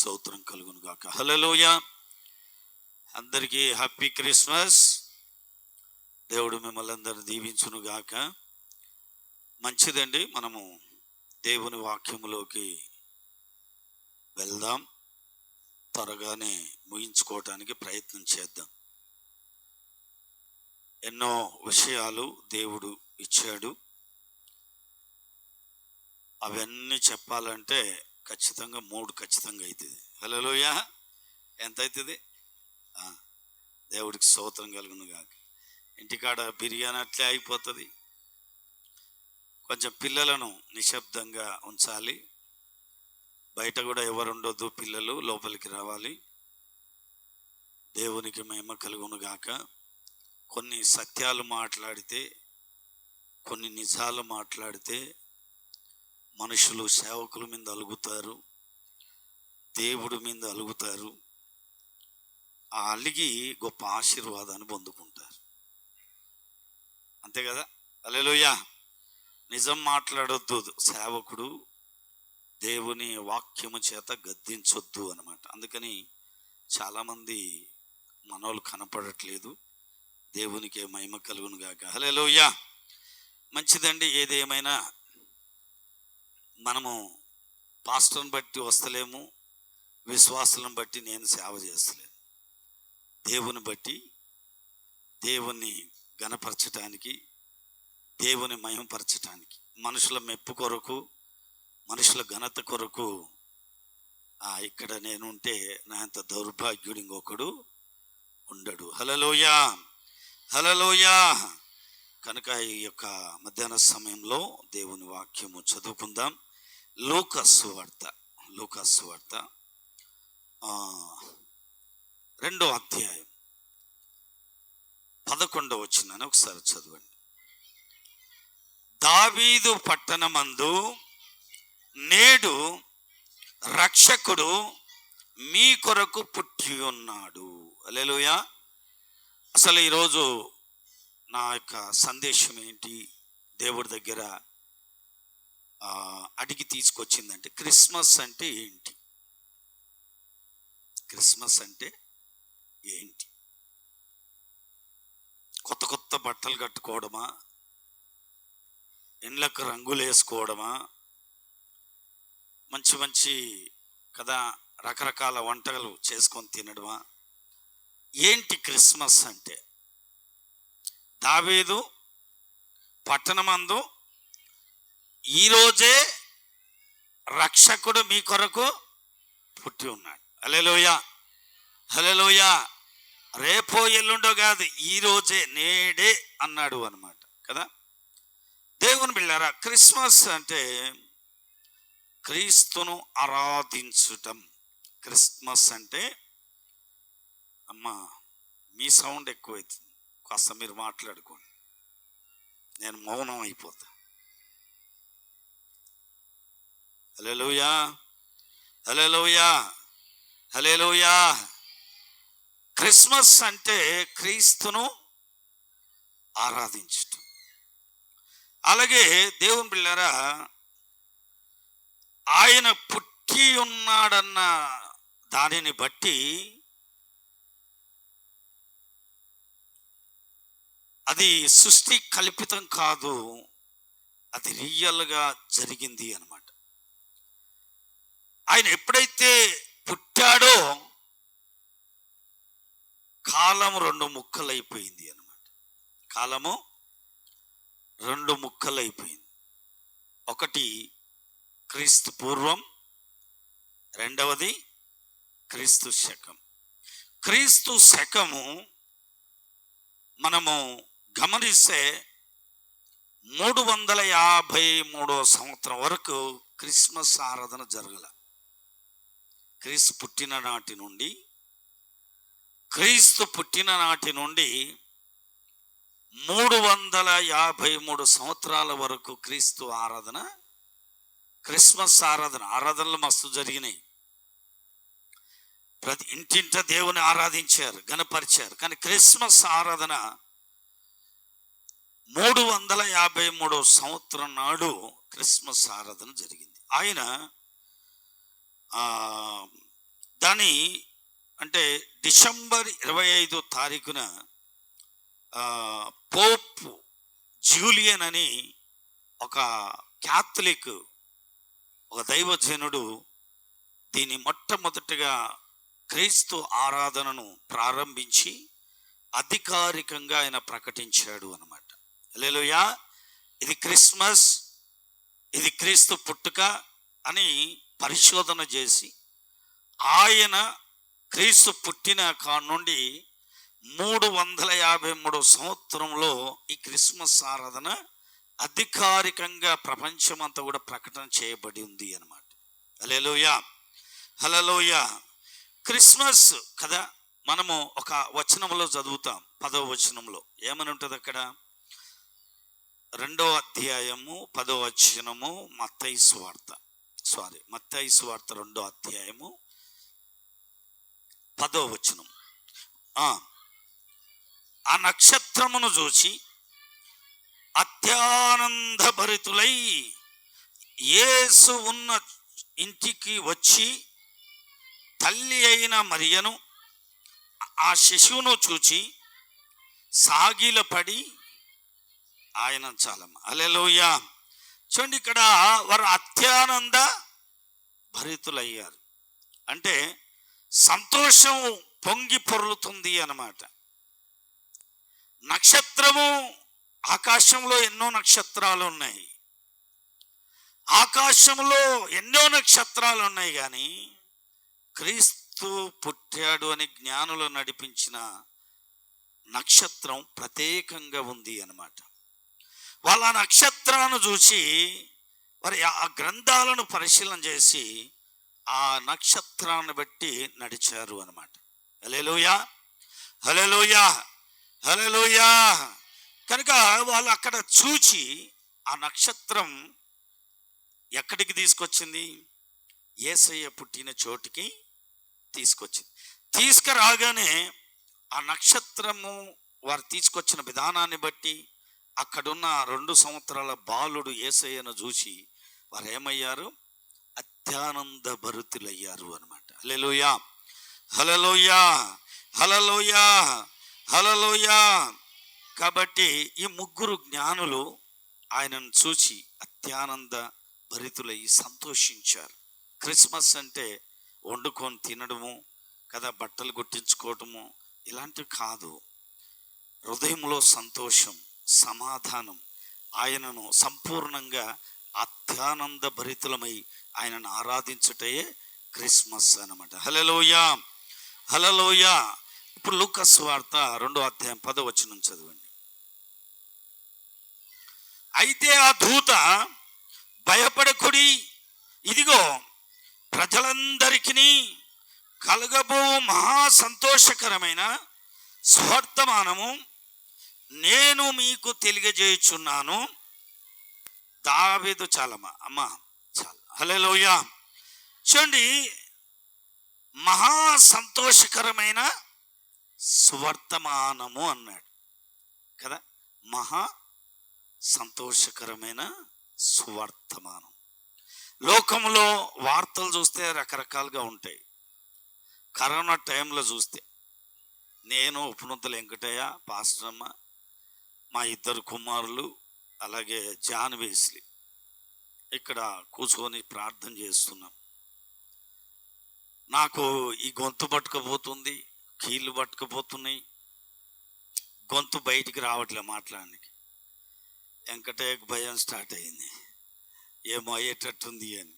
స్తోత్రం కలుగును గాక. హల్లెలూయా. అందరికీ హ్యాపీ క్రిస్మస్. దేవుడు మిమ్మల్ని అందరూ దీవించును గాక. మంచిదండి, మనము దేవుని వాక్యములోకి వెళ్దాం. త్వరగానే ముగించుకోవటానికి ప్రయత్నం చేద్దాం. ఎన్నో విషయాలు దేవుడు ఇచ్చాడు. అవన్నీ చెప్పాలంటే ఖచ్చితంగా 3 ఖచ్చితంగా అవుతుంది. హల్లెలూయా. ఎంత అవుతుంది? దేవుడికి స్తోత్రం కలుగును గాక. ఇంటికాడ బిర్యానీ అట్లే అయిపోతుంది. కొంచెం పిల్లలను నిశ్శబ్దంగా ఉంచాలి. బయట కూడా ఎవరు ఉండొద్దు, పిల్లలు లోపలికి రావాలి. దేవునికి మహిమ కలుగును గాక. కొన్ని సత్యాలు మాట్లాడితే, కొన్ని నిజాలు మాట్లాడితే మనుషులు సేవకుల మీద అలుగుతారు, దేవుడి మీద అలుగుతారు. ఆ అలిగి గొప్ప ఆశీర్వాదాన్ని పొందుకుంటారు. అంతే కదా? హల్లెలూయా. నిజం మాట్లాడొద్దు సేవకుడు, దేవుని వాక్యము చేత గద్దించొద్దు అన్నమాట. అందుకని చాలామంది మనోళ్ళు కనపడట్లేదు. దేవునికి మహిమ కలుగును గాక. హల్లెలూయా. మంచిదండి. ఏదేమైనా మనము పాస్టర్ని బట్టి వస్తలేము, విశ్వాసాలను బట్టి నేను సేవ చేస్తలేను. దేవుని బట్టి, దేవుని ఘనపరచటానికి, దేవుని మహిమపరచటానికి, మనుషుల మెప్పు కొరకు, మనుషుల ఘనత కొరకు ఇక్కడ నేనుంటే నా అంత దౌర్భాగ్యుడు ఇంకొకడు ఉండడు. హల్లెలూయా. హల్లెలూయా. కనుక ఈ యొక్క మధ్యాహ్న సమయంలో దేవుని వాక్యము చదువుకుందాం. లూకాసు వార్త 2వ అధ్యాయం 11వ వచనాన్ని ఒకసారి చదవండి. దావీదు పట్టణమందు నేడు రక్షకుడు మీ కొరకు పుట్టి ఉన్నాడు. హల్లెలూయా. అసలు ఈరోజు నా యొక్క సందేశం ఏంటి, దేవుడి దగ్గర అడిగి తీసుకొచ్చిందంటే, క్రిస్మస్ అంటే ఏంటి? క్రిస్మస్ అంటే ఏంటి? కొత్త కొత్త బట్టలు కట్టుకోవడమా, ఇండ్లకు రంగులు వేసుకోవడమా, మంచి మంచి కదా రకరకాల వంటలు చేసుకొని తినడమా? ఏంటి క్రిస్మస్ అంటే? దావీదు పట్టణమందు ఈరోజే రక్షకుడు మీ కొరకు పుట్టి ఉన్నాడు. హల్లెలూయా. హల్లెలూయా. రేపో ఎల్లుండో కాదు, ఈరోజే, నేడే అన్నాడు అన్నమాట కదా. దేవుని బిడ్డలారా, క్రిస్మస్ అంటే క్రీస్తును ఆరాధించటం. క్రిస్మస్ అంటే, అమ్మా మీ సౌండ్ ఎక్కువైతుంది, కాస్త మీరు మాట్లాడుకోండి, నేను మౌనం అయిపోతా. హల్లెలూయా. హల్లెలూయా. హల్లెలూయా. క్రిస్మస్ అంటే క్రీస్తును ఆరాధించటం. అలాగే దేవుని బిడ్డలారా, ఆయన పుట్టి ఉన్నాడన్న దానిని బట్టి అది సృష్టి కల్పితం కాదు, అది రియల్గా జరిగింది అన్నమాట. ఆయన ఎప్పుడైతే పుట్టాడో కాలము 2 ముక్కలైపోయింది అన్నమాట. కాలము 2 ముక్కలైపోయింది. ఒకటి క్రీస్తు పూర్వం, రెండవది క్రీస్తు శకం. క్రీస్తు శకము మనము గమనిస్తే 353వ సంవత్సరం వరకు క్రిస్మస్ ఆరాధన జరగల. క్రీస్తు పుట్టిన నాటి నుండి 353 సంవత్సరాల వరకు క్రీస్తు ఆరాధన, క్రిస్మస్ ఆరాధనలు మస్తు జరిగినాయి. ప్రతి ఇంటింట దేవుని ఆరాధించారు, గణపరిచారు. కానీ క్రిస్మస్ ఆరాధన 353 సంవత్సరం నాడు క్రిస్మస్ ఆరాధన జరిగింది. ఆయన కానీ అంటే డిసెంబర్ 25 తారీఖున పోప్ జూలియన్ అని ఒక క్యాథలిక్ ఒక దైవజనుడు దీన్ని మొట్టమొదటిగా క్రీస్తు ఆరాధనను ప్రారంభించి అధికారికంగా ఆయన ప్రకటించాడు అన్నమాట. హల్లెలూయా. ఇది క్రిస్మస్, ఇది క్రీస్తు పుట్టుక అని పరిశోధన చేసి ఆయన క్రీస్తు పుట్టిన నుండి 353 సంవత్సరంలో ఈ క్రిస్మస్ ఆరాధన అధికారికంగా ప్రపంచమంతా కూడా ప్రకటన చేయబడి ఉంది అన్నమాట. హల్లెలూయా, హల్లెలూయా. క్రిస్మస్ కదా మనము ఒక వచనంలో చదువుతాం, 10వ వచనంలో ఏమని ఉంటుంది అక్కడ? 2వ అధ్యాయము 10వ వచనము, మత్తయి సువార్త 2వ అధ్యాయము 10వ వచనం. ఆ నక్షత్రమును చూసి అత్యానంద భరితులై యేసు ఉన్న ఇంటికి వచ్చి తల్లి అయిన మరియను ఆ శిశువును చూచి సాగిలపడి ఆయన చాలమ్మ. హల్లెలూయా. చూడండి, ఇక్కడ వారు అత్యానంద భరితులయ్యారు అంటే సంతోషం పొంగి పొర్లుతుంది అన్నమాట. నక్షత్రము, ఆకాశంలో ఎన్నో నక్షత్రాలు ఉన్నాయి, ఆకాశంలో ఎన్నో నక్షత్రాలు ఉన్నాయి, కానీ క్రీస్తు పుట్టాడు అని జ్ఞానులు నడిపించిన నక్షత్రం ప్రత్యేకంగా ఉంది అన్నమాట. వాళ్ళ నక్షత్రాన్ని చూసి వారి ఆ గ్రంథాలను పరిశీలన చేసి ఆ నక్షత్రాన్ని బట్టి నడిచారు అన్నమాట. హల్లెలూయా, హల్లెలూయా, హల్లెలూయా. కనుక వాళ్ళు అక్కడ చూచి ఆ నక్షత్రం ఎక్కడికి తీసుకొచ్చింది? యేసయ్య పుట్టిన చోటికి తీసుకొచ్చింది. తీసుకురాగానే ఆ నక్షత్రము వారు తీసుకొచ్చిన విధానాన్ని బట్టి అక్కడున్న 2 సంవత్సరాల బాలుడు యేసయ్యను చూసి వారు ఏమయ్యారు? అత్యానంద భరితులయ్యారు అన్నమాట. హల్లెలూయా, హల్లెలూయా, హల్లెలూయా, హల్లెలూయా. కాబట్టి ఈ 3 జ్ఞానులు ఆయనను చూసి అత్యానంద భరితులయ్యి సంతోషించారు. క్రిస్మస్ అంటే వండుకొని తినడము కదా, బట్టలు గుట్టించుకోవటము ఇలాంటివి కాదు. హృదయంలో సంతోషం, సమాధానం, ఆయనను సంపూర్ణంగా అత్యానంద భరితులమై ఆయనను ఆరాధించుటే క్రిస్మస్ అన్నమాట. హల్లెలూయా, హల్లెలూయా. ఇప్పుడు లూకా సువార్త 2వ అధ్యాయం 10వ వచనం చదవండి. అయితే ఆ దూత, భయపడకుడి, ఇదిగో ప్రజలందరికీ కలగబో మహా సంతోషకరమైన స్వర్తమానము నేను మీకు తెలియజేయుచున్నాను. దావీదు చాలమ్మా అమ్మ చాలు. హల్లెలూయా. చూడండి, మహా సంతోషకరమైన సువర్తమానము అన్నాడు కదా. మహా సంతోషకరమైన సువర్తమానం. లోకంలో వార్తలు చూస్తే రకరకాలుగా ఉంటాయి. కరోనా టైంలో చూస్తే నేను, ఉపనొంతుల వెంకటయ్య, పాస్టరమ్మ, మా 2 కుమారులు, అలాగే జాన్ వేస్లీ ఇక్కడ కూర్చొని ప్రార్థన చేస్తున్నాం. నాకు ఈ గొంతు పట్టుకపోతుంది, కీళ్ళు పట్టుకపోతున్నాయి, గొంతు బయటికి రావట్లే మాట్లాడడానికి. వెంకటయ్యకు భయం స్టార్ట్ అయింది, ఏమో అయ్యేటట్టుంది అని.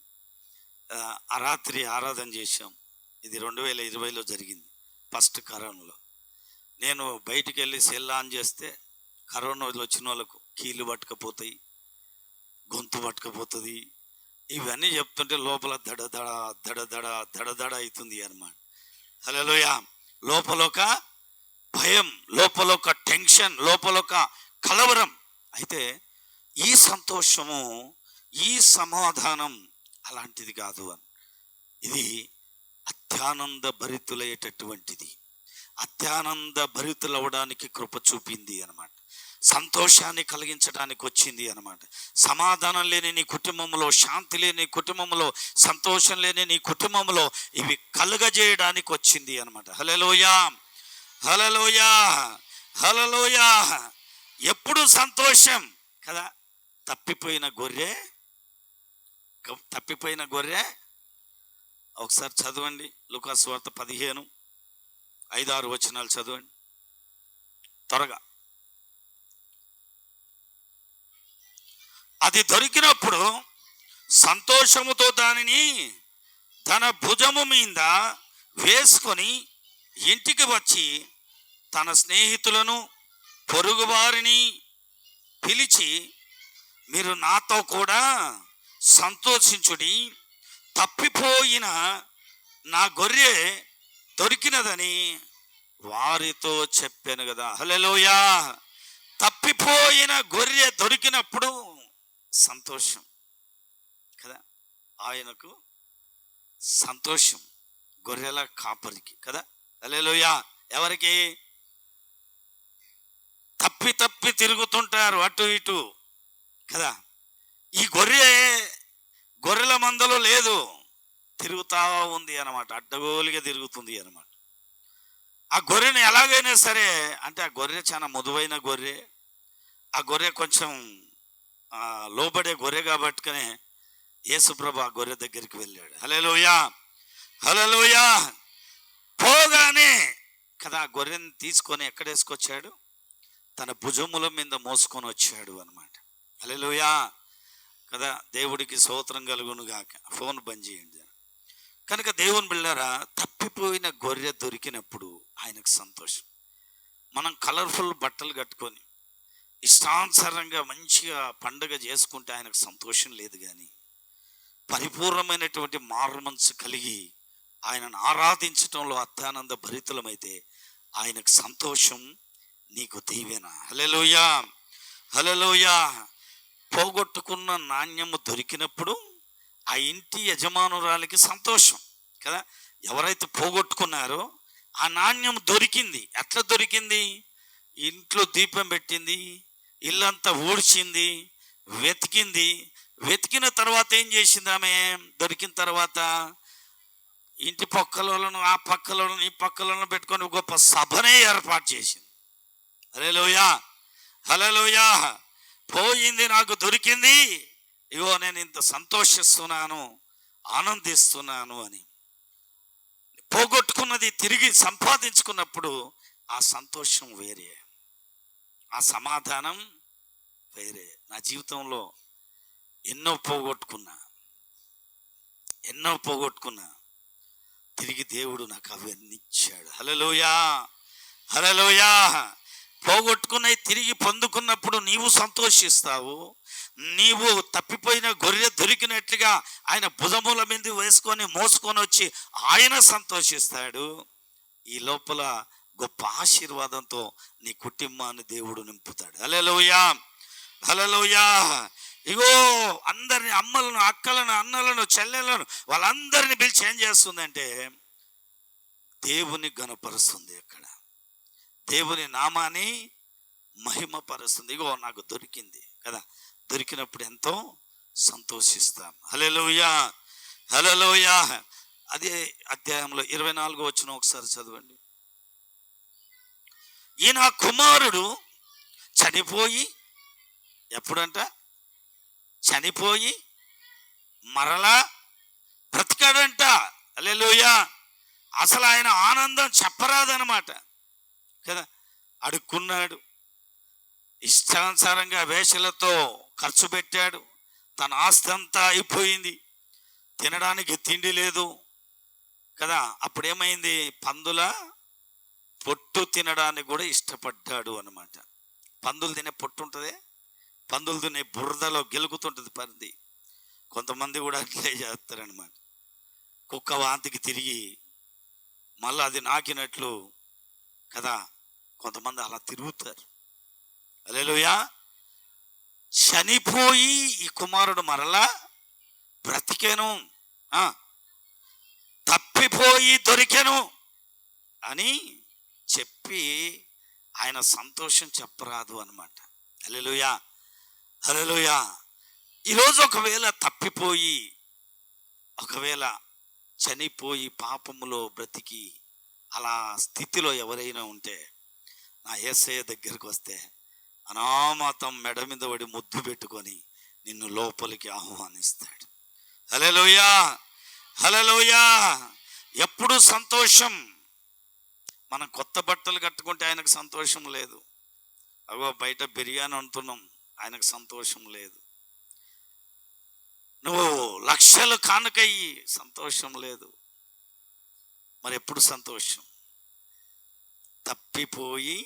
ఆ రాత్రి ఆరాధన చేశాం. ఇది 2020లో జరిగింది, ఫస్ట్ కరోనాలో. నేను బయటికి వెళ్ళి సెల్ ఆన్ చేస్తే కరోనా వచ్చిన వాళ్ళకు కీళ్ళు పట్టుకపోతాయి, గొంతు పట్టుకపోతుంది, ఇవన్నీ చెప్తుంటే లోపల దడదడ దడదడ దడదడ అవుతుంది అన్నమాట. హల్లెలూయా. లోపలొక భయం, లోపలొక టెన్షన్, లోపలొక కలవరం. అయితే ఈ సంతోషము, ఈ సమాధానం అలాంటిది కాదు అని. ఇది అత్యానంద భరితులయ్యేటటువంటిది. అత్యానంద భరితులవడానికి కృప చూపింది అన్నమాట. సంతోషాన్ని కలిగించడానికి వచ్చింది అన్నమాట. సమాధానం లేని నీ కుటుంబంలో, శాంతి లేని నీ కుటుంబంలో, సంతోషం లేని నీ కుటుంబంలో ఇవి కలుగజేయడానికి వచ్చింది అన్నమాట. హల్లెలూయా, హల్లెలూయా, హల్లెలూయా. ఎప్పుడు సంతోషం కదా. తప్పిపోయిన గొర్రె ఒకసారి చదవండి, లూకాసు వార్త 15:5-6 వచనాలు చదవండి త్వరగా. అది దొరికినప్పుడు సంతోషముతో దానిని తన భుజము మీద వేసుకొని ఇంటికి వచ్చి తన స్నేహితులను, పొరుగువారిని పిలిచి, మీరు నాతో కూడా సంతోషించుడి, తప్పిపోయిన నా గొర్రె దొరికినదని వారితో చెప్పాను కదా. హల్లెలూయా. తప్పిపోయిన గొర్రె దొరికినప్పుడు సంతోషం కదా. ఆయనకు సంతోషం, గొర్రెల కాపరికి కదా. హల్లెలూయా. ఎవరికి? తప్పి తిరుగుతుంటారు అటు ఇటు కదా. ఈ గొర్రెల మందలో లేదు, తిరుగుతా ఉంది అన్నమాట, అడ్డగోలుగా తిరుగుతుంది అన్నమాట. ఆ గొర్రెని ఎలాగైనా సరే, అంటే ఆ గొర్రె చాలా మృదువైన గొర్రె, ఆ గొర్రె కొంచెం లోబడే గొర్రె కాబట్టుకనే యేసుప్రభు ఆ గొర్రె దగ్గరికి వెళ్ళాడు. హల్లెలూయా, హల్లెలూయా. పోగానే కదా ఆ గొర్రెని తీసుకొని ఎక్కడ వేసుకొచ్చాడు? తన భుజముల మీద మోసుకొని వచ్చాడు అన్నమాట. హల్లెలూయా కదా. దేవుడికి స్తోత్రం కలుగును గాక. ఫోన్ బంద్ చేయండి. కనుక దేవుని బిడ్డలారా, తప్పిపోయిన గొర్రె దొరికినప్పుడు ఆయనకు సంతోషం. మనం కలర్ఫుల్ బట్టలు కట్టుకొని ఇష్టానుసారంగా మంచిగా పండుగ చేసుకుంటే ఆయనకు సంతోషం లేదు. కానీ పరిపూర్ణమైనటువంటి మారుమనసు కలిగి ఆయనను ఆరాధించటంలో అత్యానంద భరితులమైతే ఆయనకు సంతోషం, నీకు దీవెన. హల్లెలూయా, హల్లెలూయా. పోగొట్టుకున్న నాణ్యము దొరికినప్పుడు ఆ ఇంటి యజమానురాలికి సంతోషం కదా. ఎవరైతే పోగొట్టుకున్నారో ఆ నాణ్యం దొరికింది. ఎట్లా దొరికింది? ఇంట్లో దీపం పెట్టింది, ఇల్లంతా ఊడ్చింది, వెతికిన తర్వాత ఏం చేసింది ఆమె? దొరికిన తర్వాత ఇంటి పక్కలను, ఆ పక్కలను, ఈ పక్కలను పెట్టుకొని గొప్ప సభనే ఏర్పాటు చేసింది. హల్లెలూయా, హల్లెలూయా. పోయింది నాకు దొరికింది, ఇగో నేను ఇంత సంతోషిస్తున్నాను, ఆనందిస్తున్నాను అని. పోగొట్టుకున్నది తిరిగి సంపాదించుకున్నప్పుడు ఆ సంతోషం వేరే, ఆ సమాధానం వేరే. నా జీవితంలో ఎన్నో పోగొట్టుకున్నా, తిరిగి దేవుడు నాకు అవన్నీ ఇచ్చాడు. హల్లెలూయా, హల్లెలూయా. పోగొట్టుకున్నవి తిరిగి పొందుకున్నప్పుడు నీవు సంతోషిస్తావు. నీవు తప్పిపోయిన గొర్రె దొరికినట్లుగా ఆయన భుజముల మీద వేసుకొని మోసుకొని వచ్చి ఆయన సంతోషిస్తాడు. ఈ లోపల గొప్ప ఆశీర్వాదంతో నీ కుటుంబాన్ని దేవుడు నింపుతాడు. హల్లెలూయా, హల్లెలూయా. ఇగో అందరిని, అమ్మలను, అక్కలను, అన్నలను, చెల్లెలను, వాళ్ళందరినీ పిలిచి ఏం చేస్తుందంటే దేవుని ఘనపరుస్తుంది. అక్కడ దేవుని నామాన్ని మహిమపరుస్తుంది. ఇగో నాకు దొరికింది కదా. దొరికినప్పుడు ఎంతో సంతోషిస్తాం. హల్లెలూయా, హల్లెలూయా. అదే అధ్యాయంలో 24 వచనం ఒకసారి చదవండి. ఈయన కుమారుడు చనిపోయి, ఎప్పుడంట? చనిపోయి మరలా బ్రతికాడంట. హల్లెలూయా. అసలు ఆయన ఆనందం చెప్పరాదనమాట కదా. అడుక్కున్నాడు, ఇష్టానుసారంగా వేషలతో ఖర్చు పెట్టాడు, తన ఆస్తి అంతా అయిపోయింది, తినడానికి తిండి లేదు కదా. అప్పుడేమైంది? పందుల పొట్టు తినడానికి కూడా ఇష్టపడ్డాడు అనమాట. పందులు తినే పొట్టు ఉంటుంది, పందులు తినే బురదలో గెలుగుతుంటుంది పంది. కొంతమంది కూడా అట్లే చేస్తారనమాట. కుక్క వాంతికి తిరిగి మళ్ళీ అది నాకినట్లు కదా, కొంతమంది అలా తిరుగుతారు. హల్లెలూయా. చనిపోయి ఈ కుమారుడు మరలా బ్రతికెను, తప్పిపోయి దొరికెను అని చెప్పి ఆయన సంతోషం చెప్పరాదు అనమాట. హల్లెలూయా, హల్లెలూయా. ఈరోజు ఒకవేళ తప్పిపోయి, ఒకవేళ చనిపోయి పాపములో బ్రతికి అలా స్థితిలో ఎవరైనా ఉంటే నా యేసయ్య దగ్గరికి వస్తే అనామతం మెడ మీద పడి ముద్దు పెట్టుకొని నిన్ను లోపలికి ఆహ్వానిస్తాడు. హల్లెలూయా, హల్లెలూయా. ఎప్పుడు సంతోషం. మనం కొత్త బట్టలు కట్టుకుంటే ఆయనకు సంతోషం లేదు. అగో బయట బిర్యానీ వండుతున్నాం, ఆయనకు సంతోషం లేదు. నువ్వు లక్షలు కానుకయ్యి సంతోషం లేదు. మరి ఎప్పుడు సంతోషం? తప్పిపోయి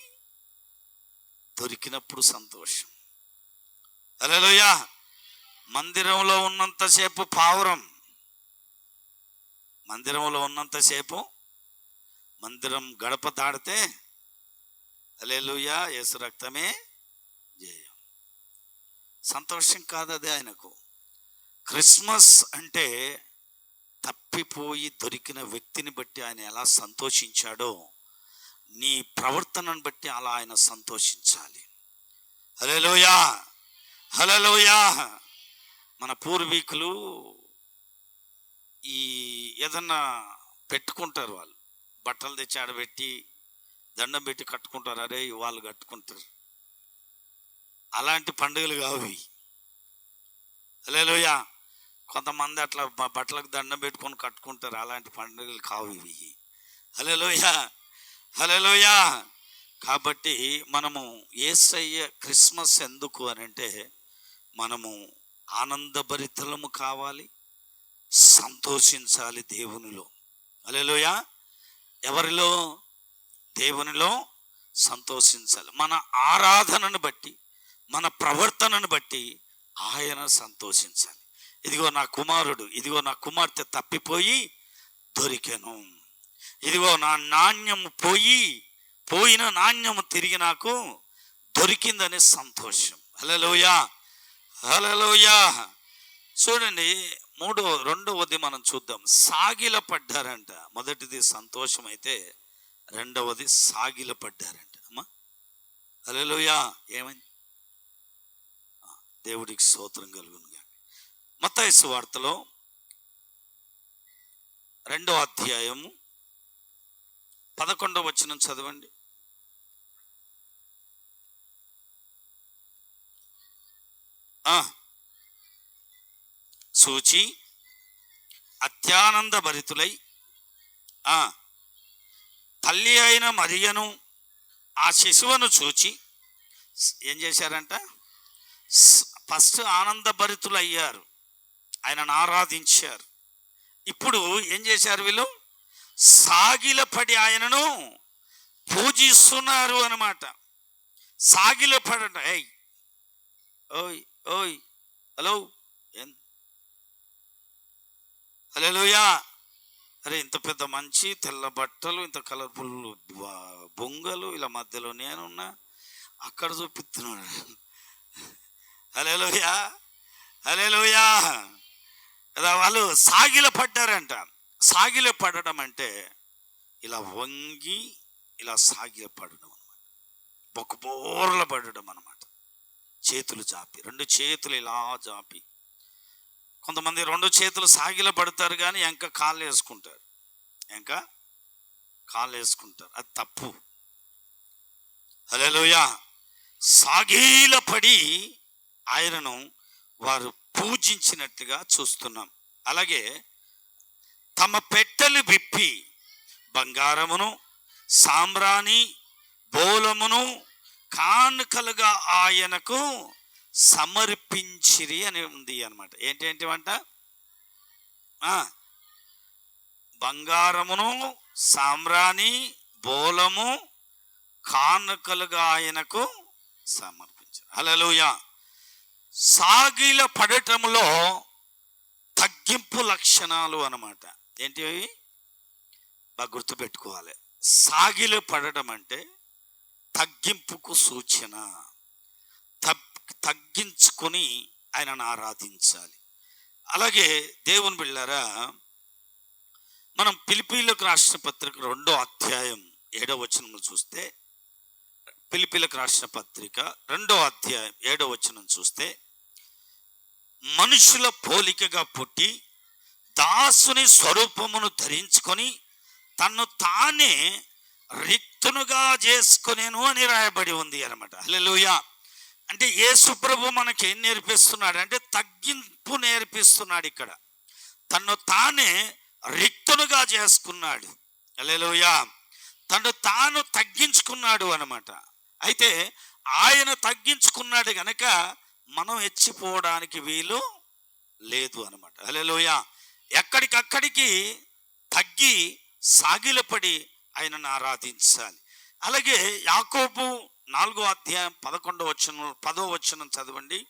దొరికినప్పుడు సంతోషం. హల్లెలూయా. మందిరంలో ఉన్నంతసేపు పావురం, మందిరంలో ఉన్నంతసేపు, మందిరం గడప దాడితే హల్లెలూయా యేసు రక్తమే జయం. సంతోషం కాదు అది ఆయనకు. క్రిస్మస్ అంటే తప్పిపోయి దొరికిన వ్యక్తిని బట్టి ఆయన ఎలా సంతోషించాడో నీ ప్రవర్తనను బట్టి అలా ఆయన సంతోషించాలి. హల్లెలూయా, హల్లెలూయా. మన పూర్వీకులు ఈ ఏదన్నా పెట్టుకుంటారు, వాళ్ళు బట్టలు తెచ్చి ఆడబెట్టి దండం పెట్టి కట్టుకుంటారు. అరే వాళ్ళు కట్టుకుంటారు, అలాంటి పండుగలు కావు. హల్లెలూయా. కొంతమంది అట్లా బట్టలకు దండం పెట్టుకొని కట్టుకుంటారు, అలాంటి పండుగలు కావు ఇవి. హల్లెలూయా, హల్లెలూయా. కాబట్టి మనము యేసయ్య క్రిస్మస్ ఎందుకు అని అంటే మనము ఆనందభరితలము కావాలి, సంతోషించాలి దేవునిలో. హల్లెలూయా. ఎవరిలో? దేవునిలో సంతోషించాలి. మన ఆరాధనను బట్టి, మన ప్రవర్తనను బట్టి ఆయన సంతోషించాలి. ఇదిగో నా కుమారుడు, ఇదిగో నా కుమార్తె తప్పిపోయి దొరికెను, ఇదిగో నా నాణ్యము పోయిన నాణ్యము తిరిగి నాకు దొరికిందనే సంతోషం. హల్లెలూయా, హల్లెలూయా. చూడండి, రెండవది మనం చూద్దాం. సాగిల పడ్డారంట. మొదటిది సంతోషం అయితే రెండవది సాగిల పడ్డారంట. అమ్మా హల్లెలూయా. ఏమైంది? దేవుడికి స్తోత్రం కలుగును గాక. మత్తయి సువార్తలో 2వ అధ్యాయము 11వ వచనం చదవండి. చూచి అత్యానంద భరితులై తల్లి అయిన మరియను ఆ శిశువును చూచి ఏం చేశారంట? ఫస్ట్ ఆనందభరితులు అయ్యారు, ఆయనను ఆరాధించారు. ఇప్పుడు ఏం చేశారు? వీళ్ళు సాగిలపడి ఆయనను పూజిస్తున్నారు అన్నమాట. సాగిలపడంట. ఏయ్ ఓయ్ ఓయ్ హలో, హల్లెలూయా. అరే ఇంత పెద్ద మంచి తెల్ల బట్టలు, ఇంత కలర్ఫుల్ బొంగలు, ఇలా మధ్యలో నేనున్నా, అక్కడ చూపిస్తున్నాడు. హల్లెలూయా, హల్లెలూయా. కదా వాళ్ళు సాగిల పడ్డారంట. సాగిల పడడం అంటే ఇలా వంగి ఇలా సాగిల పడడం అనమాట, బొక్కబోర్ల పడడం అనమాట. చేతులు చాపి, 2 చేతులు ఇలా చాపి. కొంతమంది 2 చేతులు సాగిల పడతారు కానీ ఇంకా కాళ్ళు వేసుకుంటారు, ఇంకా కాళ్ళు వేసుకుంటారు. అది తప్పు. హల్లెలూయా. సాగిల పడి ఆయనను వారు పూజించినట్టుగా చూస్తున్నాం. అలాగే తమ పెట్టెలు విప్పి బంగారమును, సాంబ్రాణి, బోలమును కానుకలుగా ఆయనకు సమర్పించిరి అని ఉంది అన్నమాట. ఏంటంట? బంగారమును, సాంబ్రాణి, బోలము కానుకలుగా ఆయనకు సమర్పించారు. హల్లెలూయా. సాగిల పడటంలో తగ్గింపు లక్షణాలు అన్నమాట. ఏంటి అవి? బాగా గుర్తుపెట్టుకోవాలి. సాగిల పడడం అంటే తగ్గింపుకు సూచన. తగ్గించుకొని ఆయనను ఆరాధించాలి. అలాగే దేవుని బిడ్డలారా, మనం ఫిలిప్పీయులకు రాసిన పత్రిక 2వ అధ్యాయం 7వ వచనంలో చూస్తే, ఫిలిప్పీలకు రాసిన పత్రిక 2వ అధ్యాయం 7వ వచనం చూస్తే, మనుషుల పోలికగా పుట్టి దాసుని స్వరూపమును ధరించుకొని తన్ను తానే రిక్తునుగా చేసుకునేను అని రాయబడి ఉంది అన్నమాట. హల్లెలూయా. అంటే యేసు ప్రభు మనకి ఏం నేర్పిస్తున్నాడు అంటే తగ్గింపు నేర్పిస్తున్నాడు. ఇక్కడ తన్ను తానే రిక్తునుగా చేసుకున్నాడు. హల్లెలూయా. తను తాను తగ్గించుకున్నాడు అన్నమాట. అయితే ఆయన తగ్గించుకున్నాడు గనక మనం హెచ్చిపోవడానికి వీలు లేదు అన్నమాట. హల్లెలూయా. ఎక్కడికక్కడికి తగ్గి సాగిలపడి ఆయనను ఆరాధించాలి. అలాగే యాకోబు 4వ అధ్యాయం 11వ వచనం 10వ వచనం చదవండి.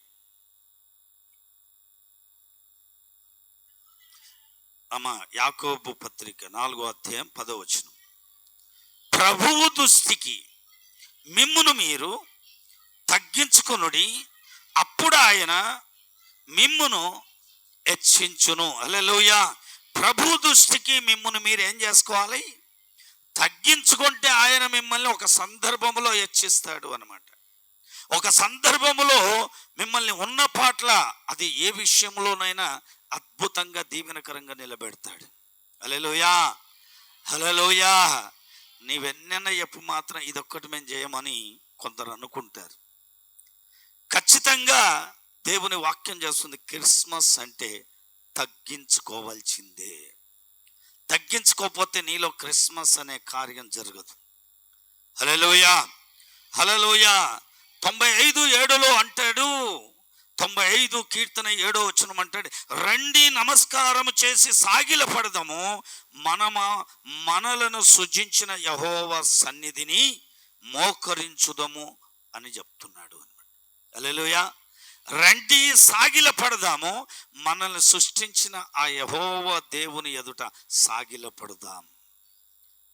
యాకోబు పత్రిక 4వ అధ్యాయం 10వ వచనం. ప్రభువు దృష్టికి మిమ్మును మీరు తగ్గించుకొనుడి, అప్పుడు ఆయన మిమ్మును హెచ్చించును. హల్లెలూయా. ప్రభు దృష్టికి మిమ్మును మీరు ఏం చేసుకోవాలి? తగ్గించుకుంటే ఆయన మిమ్మల్ని ఒక సందర్భంలో హెచ్చిస్తాడు అన్నమాట. ఒక సందర్భంలో మిమ్మల్ని ఉన్న పాట్ల అది ఏ విషయంలోనైనా అద్భుతంగా దీవెనకరంగా నిలబెడతాడు. హల్లెలూయా. హల్లెలూయా. నీవెన్నైనా చెప్పు మాత్రం ఇదొక్కటి మేము చేయమని కొందరు అనుకుంటారు. ఖచ్చితంగా దేవుని వాక్యం చేస్తుంది, క్రిస్మస్ అంటే తగ్గించుకోవాల్సిందే. తగ్గించుకోకపోతే నీలో క్రిస్మస్ అనే కార్యం జరగదు. హల్లెలూయా. హల్లెలూయా. 95:7 అంటాడు, 95 కీర్తన 7వ వచనం అంటాడు, రండి నమస్కారం చేసి సాగిల పడదాము, మనలను సృజించిన యెహోవా సన్నిధిని మోకరించుదము అని చెప్తున్నాడు అన్నమాట. హల్లెలూయా. రండి సాగిల పడదాము, మనల్ని సృష్టించిన ఆ యెహోవా దేవుని ఎదుట సాగిల పడదాం,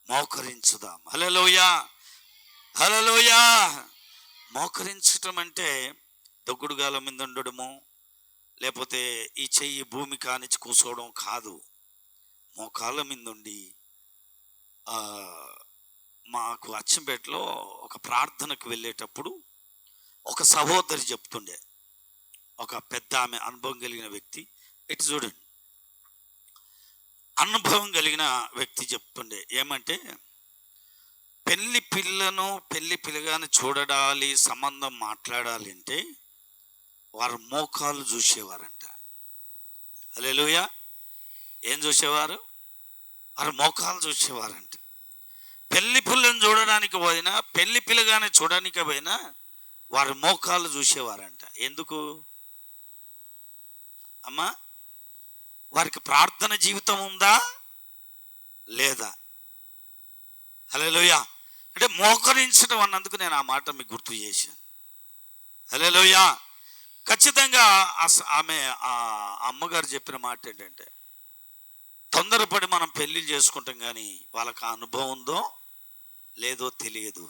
మోకరించుదాం. హల్లెలూయా. హల్లెలూయా. మోకరించటం అంటే దొగ్గుడుగాల మీద ఉండడము, లేకపోతే ఈ చెయ్యి భూమి కానిచ్చి కూర్చోవడం కాదు. మోకాళ్ళ మీద ఉండి మాకు అచ్చంపేటలో ఒక ప్రార్థనకు వెళ్ళేటప్పుడు ఒక సహోదరి చెప్తుండే, ఒక పెద్ద ఆమె అనుభవం కలిగిన వ్యక్తి, ఇటు చూడండి, అనుభవం కలిగిన వ్యక్తి చెప్తుండే ఏమంటే, పెళ్లి పిల్లగాని చూడాలి, సంబంధం మాట్లాడాలి అంటే వారు మోకాలు చూసేవారంట. హల్లెలూయా. ఏం చూసేవారు? వారు మోకాలు చూసేవారంట. పెళ్లి పిల్లని చూడడానికి పోయినా, పెళ్లి పిల్లగాని చూడడానికి పోయినా వారు మోకాలు చూసేవారంట. ఎందుకు అమ్మా? వారికి ప్రార్థన జీవితం ఉందా లేదా? హల్లెలూయా. అంటే మోకరించడం అన్నందుకు నేను ఆ మాట మీకు గుర్తు చేశాను. హల్లెలూయా. ఖచ్చితంగా ఆమె ఆ అమ్మగారు చెప్పిన మాట ఏంటంటే, తొందరపడి మనం పెళ్లి చేసుకుంటాం కానీ వాళ్ళకి ఆ అనుభవం ఉందో లేదో తెలియదు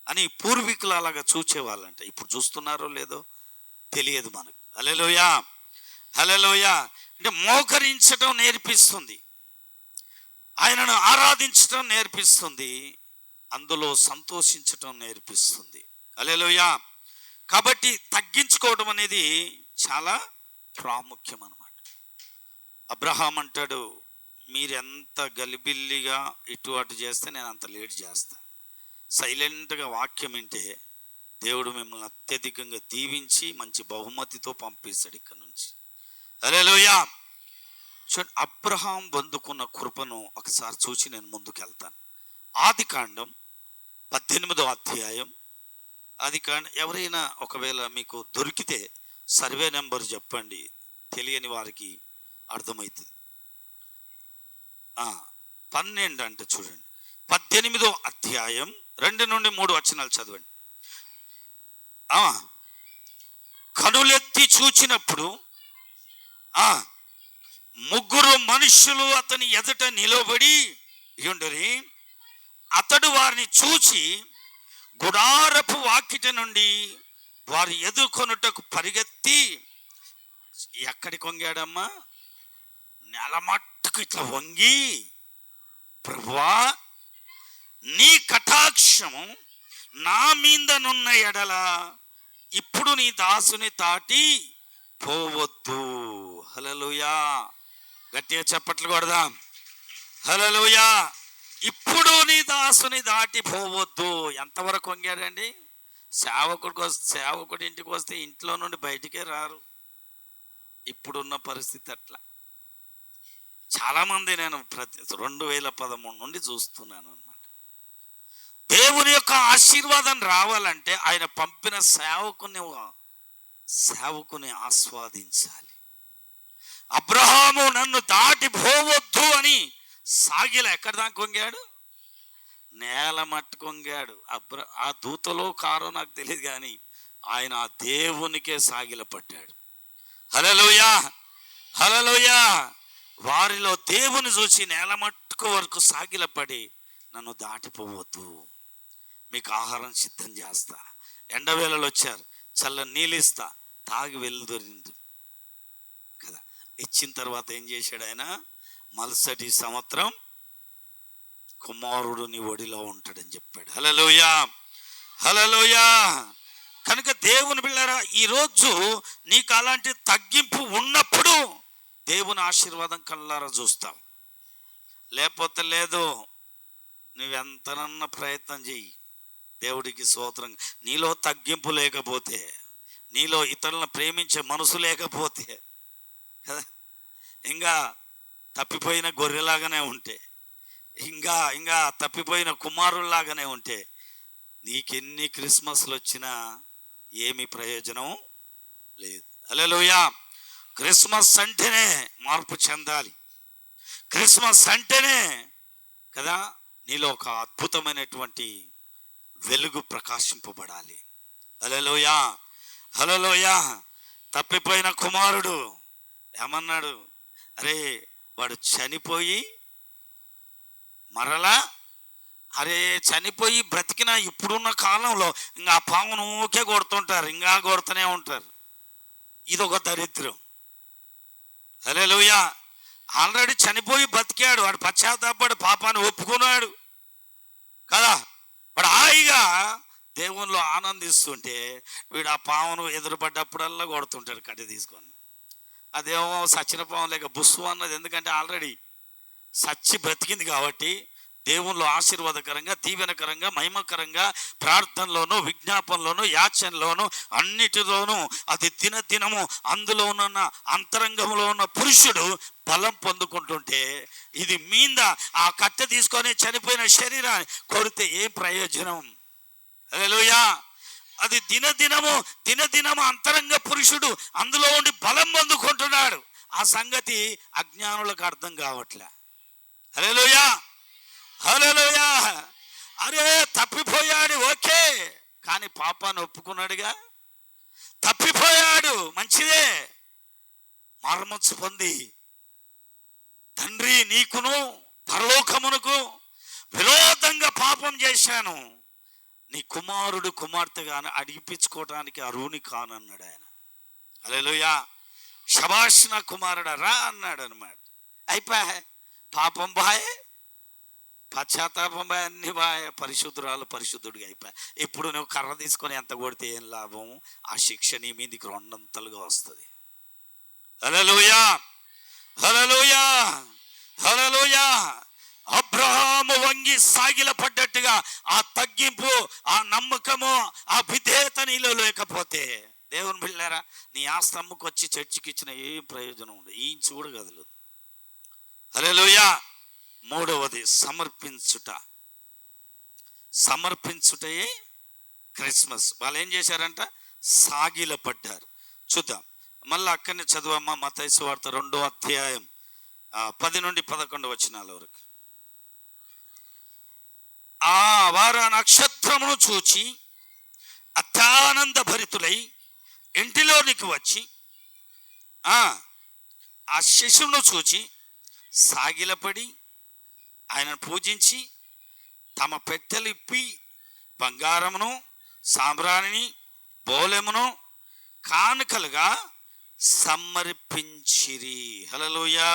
అని పూర్వీకులు అలాగా చూచేవాళ్ళంట. ఇప్పుడు చూస్తున్నారో లేదో తెలియదు మనకు. హల్లెలూయా. హల్లెలూయా. అంటే మోకరించడం నేర్పిస్తుంది, ఆయనను ఆరాధించడం నేర్పిస్తుంది, అందులో సంతోషించడం నేర్పిస్తుంది. హల్లెలూయా. కాబట్టి తగ్గించుకోవడం అనేది చాలా ప్రాముఖ్యం అన్నమాట. అబ్రహాం అంటాడు, మీరెంత గలిబిల్లిగా ఇటు అటు చేస్తే నేను అంత లేట్ చేస్తాను. సైలెంట్గా వాక్యం వింటే దేవుడు మిమ్మల్ని అత్యధికంగా దీవించి మంచి బహుమతితో పంపిస్తాడు ఇక్కడ నుంచి. హల్లెలూయా. చూడండి, అబ్రహాం పొందుకున్న కృపను ఒకసారి చూసి నేను ముందుకు వెళ్తాను. ఆదికాండం 18వ అధ్యాయం. ఆదికాండం ఎవరైనా ఒకవేళ మీకు దొరికితే సర్వే నెంబర్ చెప్పండి, తెలియని వారికి అర్థమవుతుంది. 12 అంటే చూడండి, 18వ అధ్యాయం 2 నుండి 3 వచనాలు చదవండి. కనులెత్తి చూచినప్పుడు 3 మనుషులు అతని ఎదుట నిలబడి ఉండరి. అతడు వారిని చూచి గుడారపు వాకిట నుండి వారి ఎదుర్కొనుటకు పరిగెత్తి, ఎక్కడికి వంగాడమ్మా? నెలమట్టుకు ఇట్లా వంగి, ప్రభువా నీ కటాక్షము నా మీదనున్న ఎడల ఇప్పుడు నీ దాసుని దాటి పోవద్దు. హల్లెలూయా. గట్టిగా చప్పట్లు కొడదాం. హల్లెలూయా. ఇప్పుడు నీ దాసుని దాటి పోవద్దు. ఎంతవరకు వంగాడండి? సేవకుడి ఇంటికి వస్తే ఇంట్లో నుండి బయటికే రారు. ఇప్పుడున్న పరిస్థితి అట్లా. చాలామంది నేను 2013 నుండి చూస్తున్నాను అన్నమాట. దేవుని యొక్క ఆశీర్వాదం రావాలంటే ఆయన పంపిన సేవకుని ఆస్వాదించాలి. అబ్రహాము నన్ను దాటి పోవద్దు అని సాగిల ఎక్కడి దాకా వంగాడు? నేల మట్టు వంగాడు. ఆ దూతలో కారో నాకు తెలియదు, కానీ ఆయన ఆ దేవునికే సాగిల పడ్డాడు. హల్లెలూయా. హల్లెలూయా. వారిలో దేవుని చూసి నేల మట్టుకు వరకు సాగిలపడి నన్ను దాటిపోవద్దు, మీకు ఆహారం సిద్ధం చేస్తా, ఎండవేళలు వచ్చారు, చల్లని నీళ్ళు ఇస్తా, తాగి వెళ్దురింది కదా. ఇచ్చిన తర్వాత ఏం చేశాడు ఆయన? మరుసటి సంవత్సరం కుమారుడు నీ ఒడిలో ఉంటాడని చెప్పాడు. హల్లెలూయా. హల్లెలూయా. కనుక దేవుని బిడ్డలారా, ఈరోజు నీకు అలాంటి తగ్గింపు ఉన్నప్పుడు దేవుని ఆశీర్వాదం కళ్ళారా చూస్తావు. లేకపోతే లేదు. నువ్వెంతనన్నా ప్రయత్నం చెయ్యి, దేవుడికి స్తోత్రం. నీలో తగ్గింపు లేకపోతే, నీలో ఇతరులను ప్రేమించే మనసు లేకపోతే కదా, ఇంకా తప్పిపోయిన గొర్రెలాగానే ఉంటే, ఇంకా తప్పిపోయిన కుమారుల్లాగానే ఉంటే, నీకెన్ని క్రిస్మస్లు వచ్చినా ఏమి ప్రయోజనం లేదు. హల్లెలూయా. క్రిస్మస్ అంటేనే మార్పు చెందాలి. క్రిస్మస్ అంటేనే కదా నీలో ఒక అద్భుతమైనటువంటి వెలుగు ప్రకాశింపబడాలి. హల్లెలూయా. హల్లెలూయా. తప్పిపోయిన కుమారుడు ఏమన్నాడు? అరే వాడు చనిపోయి మరలా, అరే చనిపోయి బ్రతికిన ఇప్పుడున్న కాలంలో ఇంకా ఆ పామును ఊకే కొడుతుంటారు, ఇంకా కొడుతూనే ఉంటారు. ఇదొక దరిద్రం. హల్లెలూయా. ఆల్రెడీ చనిపోయి బతికాడు, వాడు పశ్చాత్తాపడి పాపాన్ని ఒప్పుకున్నాడు కదా. వాడు హాయిగా దేవునిలో ఆనందిస్తుంటే వీడు ఆ పామును ఎదురుపడ్డప్పుడల్లా కొడుతుంటాడు కట్టి తీసుకొని. అదేమో సచ్చిన పాము లేక బుస్సు అన్నది, ఎందుకంటే ఆల్రెడీ సచ్చి బ్రతికింది కాబట్టి దేవునిలో ఆశీర్వాదకరంగా, దీవెనకరంగా, మహిమకరంగా ప్రార్థనలోను, విజ్ఞాపనలోను, యాచనలోను, అన్నిటిలోనూ అది దినదినము అందులో ఉన్న అంతరంగంలో ఉన్న పురుషుడు బలం పొందుకుంటుంటే, ఇది మీద ఆ కట్టె తీసుకొని చనిపోయిన శరీరాన్ని కొడితే ఏం ప్రయోజనం? హల్లెలూయా. అది దినదినము అంతరంగ పురుషుడు అందులో ఉండి బలం పొందుకుంటున్నాడు. ఆ సంగతి అజ్ఞానులకు అర్థం కావట్లే. హల్లెలూయా. హల్లెలూయా. అరే తప్పిపోయాడు, ఓకే, కానీ పాపాన్ని ఒప్పుకున్నాడుగా. తప్పిపోయాడు, మంచిదే. మారుమనసు పొంది, తండ్రి నీకును పరలోకమునకు విరోధంగా పాపం చేశాను, నీ కుమారుడు కుమార్తెగా అడిగిపించుకోవటానికి అరువుని కానన్నాడు ఆయన. హల్లెలూయా. శభాష్ నా కుమారుడా రా అన్నాడు అనమాట. అయిపోయా, పాపం బాయ్, పశ్చాత్తాపం బాయ్, అన్ని బాయ్, పరిశుద్ధుడిగా అయిపోయా. ఇప్పుడు నువ్వు కర్ర తీసుకొని ఎంత కొడితే ఏం లాభం? ఆ శిక్ష నీ మీదకి రెండంతలుగా వస్తుంది. హల్లెలూయా. హల్లెలూయా. హల్లెలూయా. అబ్రహాము వంగి సాగిల పడ్డట్టుగా ఆ తగ్గింపు, ఆ నమ్మకము, ఆ విధేయత నీలో లేకపోతే, దేవుని బిడ్డలారా, నీ ఆస్తి అమ్ముకొచ్చి చర్చికి ఇచ్చిన ఏం ప్రయోజనం ఉండదు. ఈ చూడగదలు. హల్లెలూయా. మూడవది సమర్పించుటయే క్రిస్మస్. వాళ్ళు ఏం చేశారంట? సాగిల పడ్డారు. చూద్దాం మళ్ళీ అక్కడనే చదువమ్మా. మత్తయి సువార్త 2వ అధ్యాయం 10 నుండి 11 వచనాల వరకు. వారు ఆ నక్షత్రమును చూచి అత్యానంద భరితులై ఇంటిలోనికి వచ్చి ఆ శిశువును చూచి సాగిలపడి ఆయనను పూజించి తమ పెట్టెలు ఇప్పి బంగారమును, సాంబ్రాణిని, బోలెమును కానుకలుగా సమర్పించిరి. హల్లెలూయా.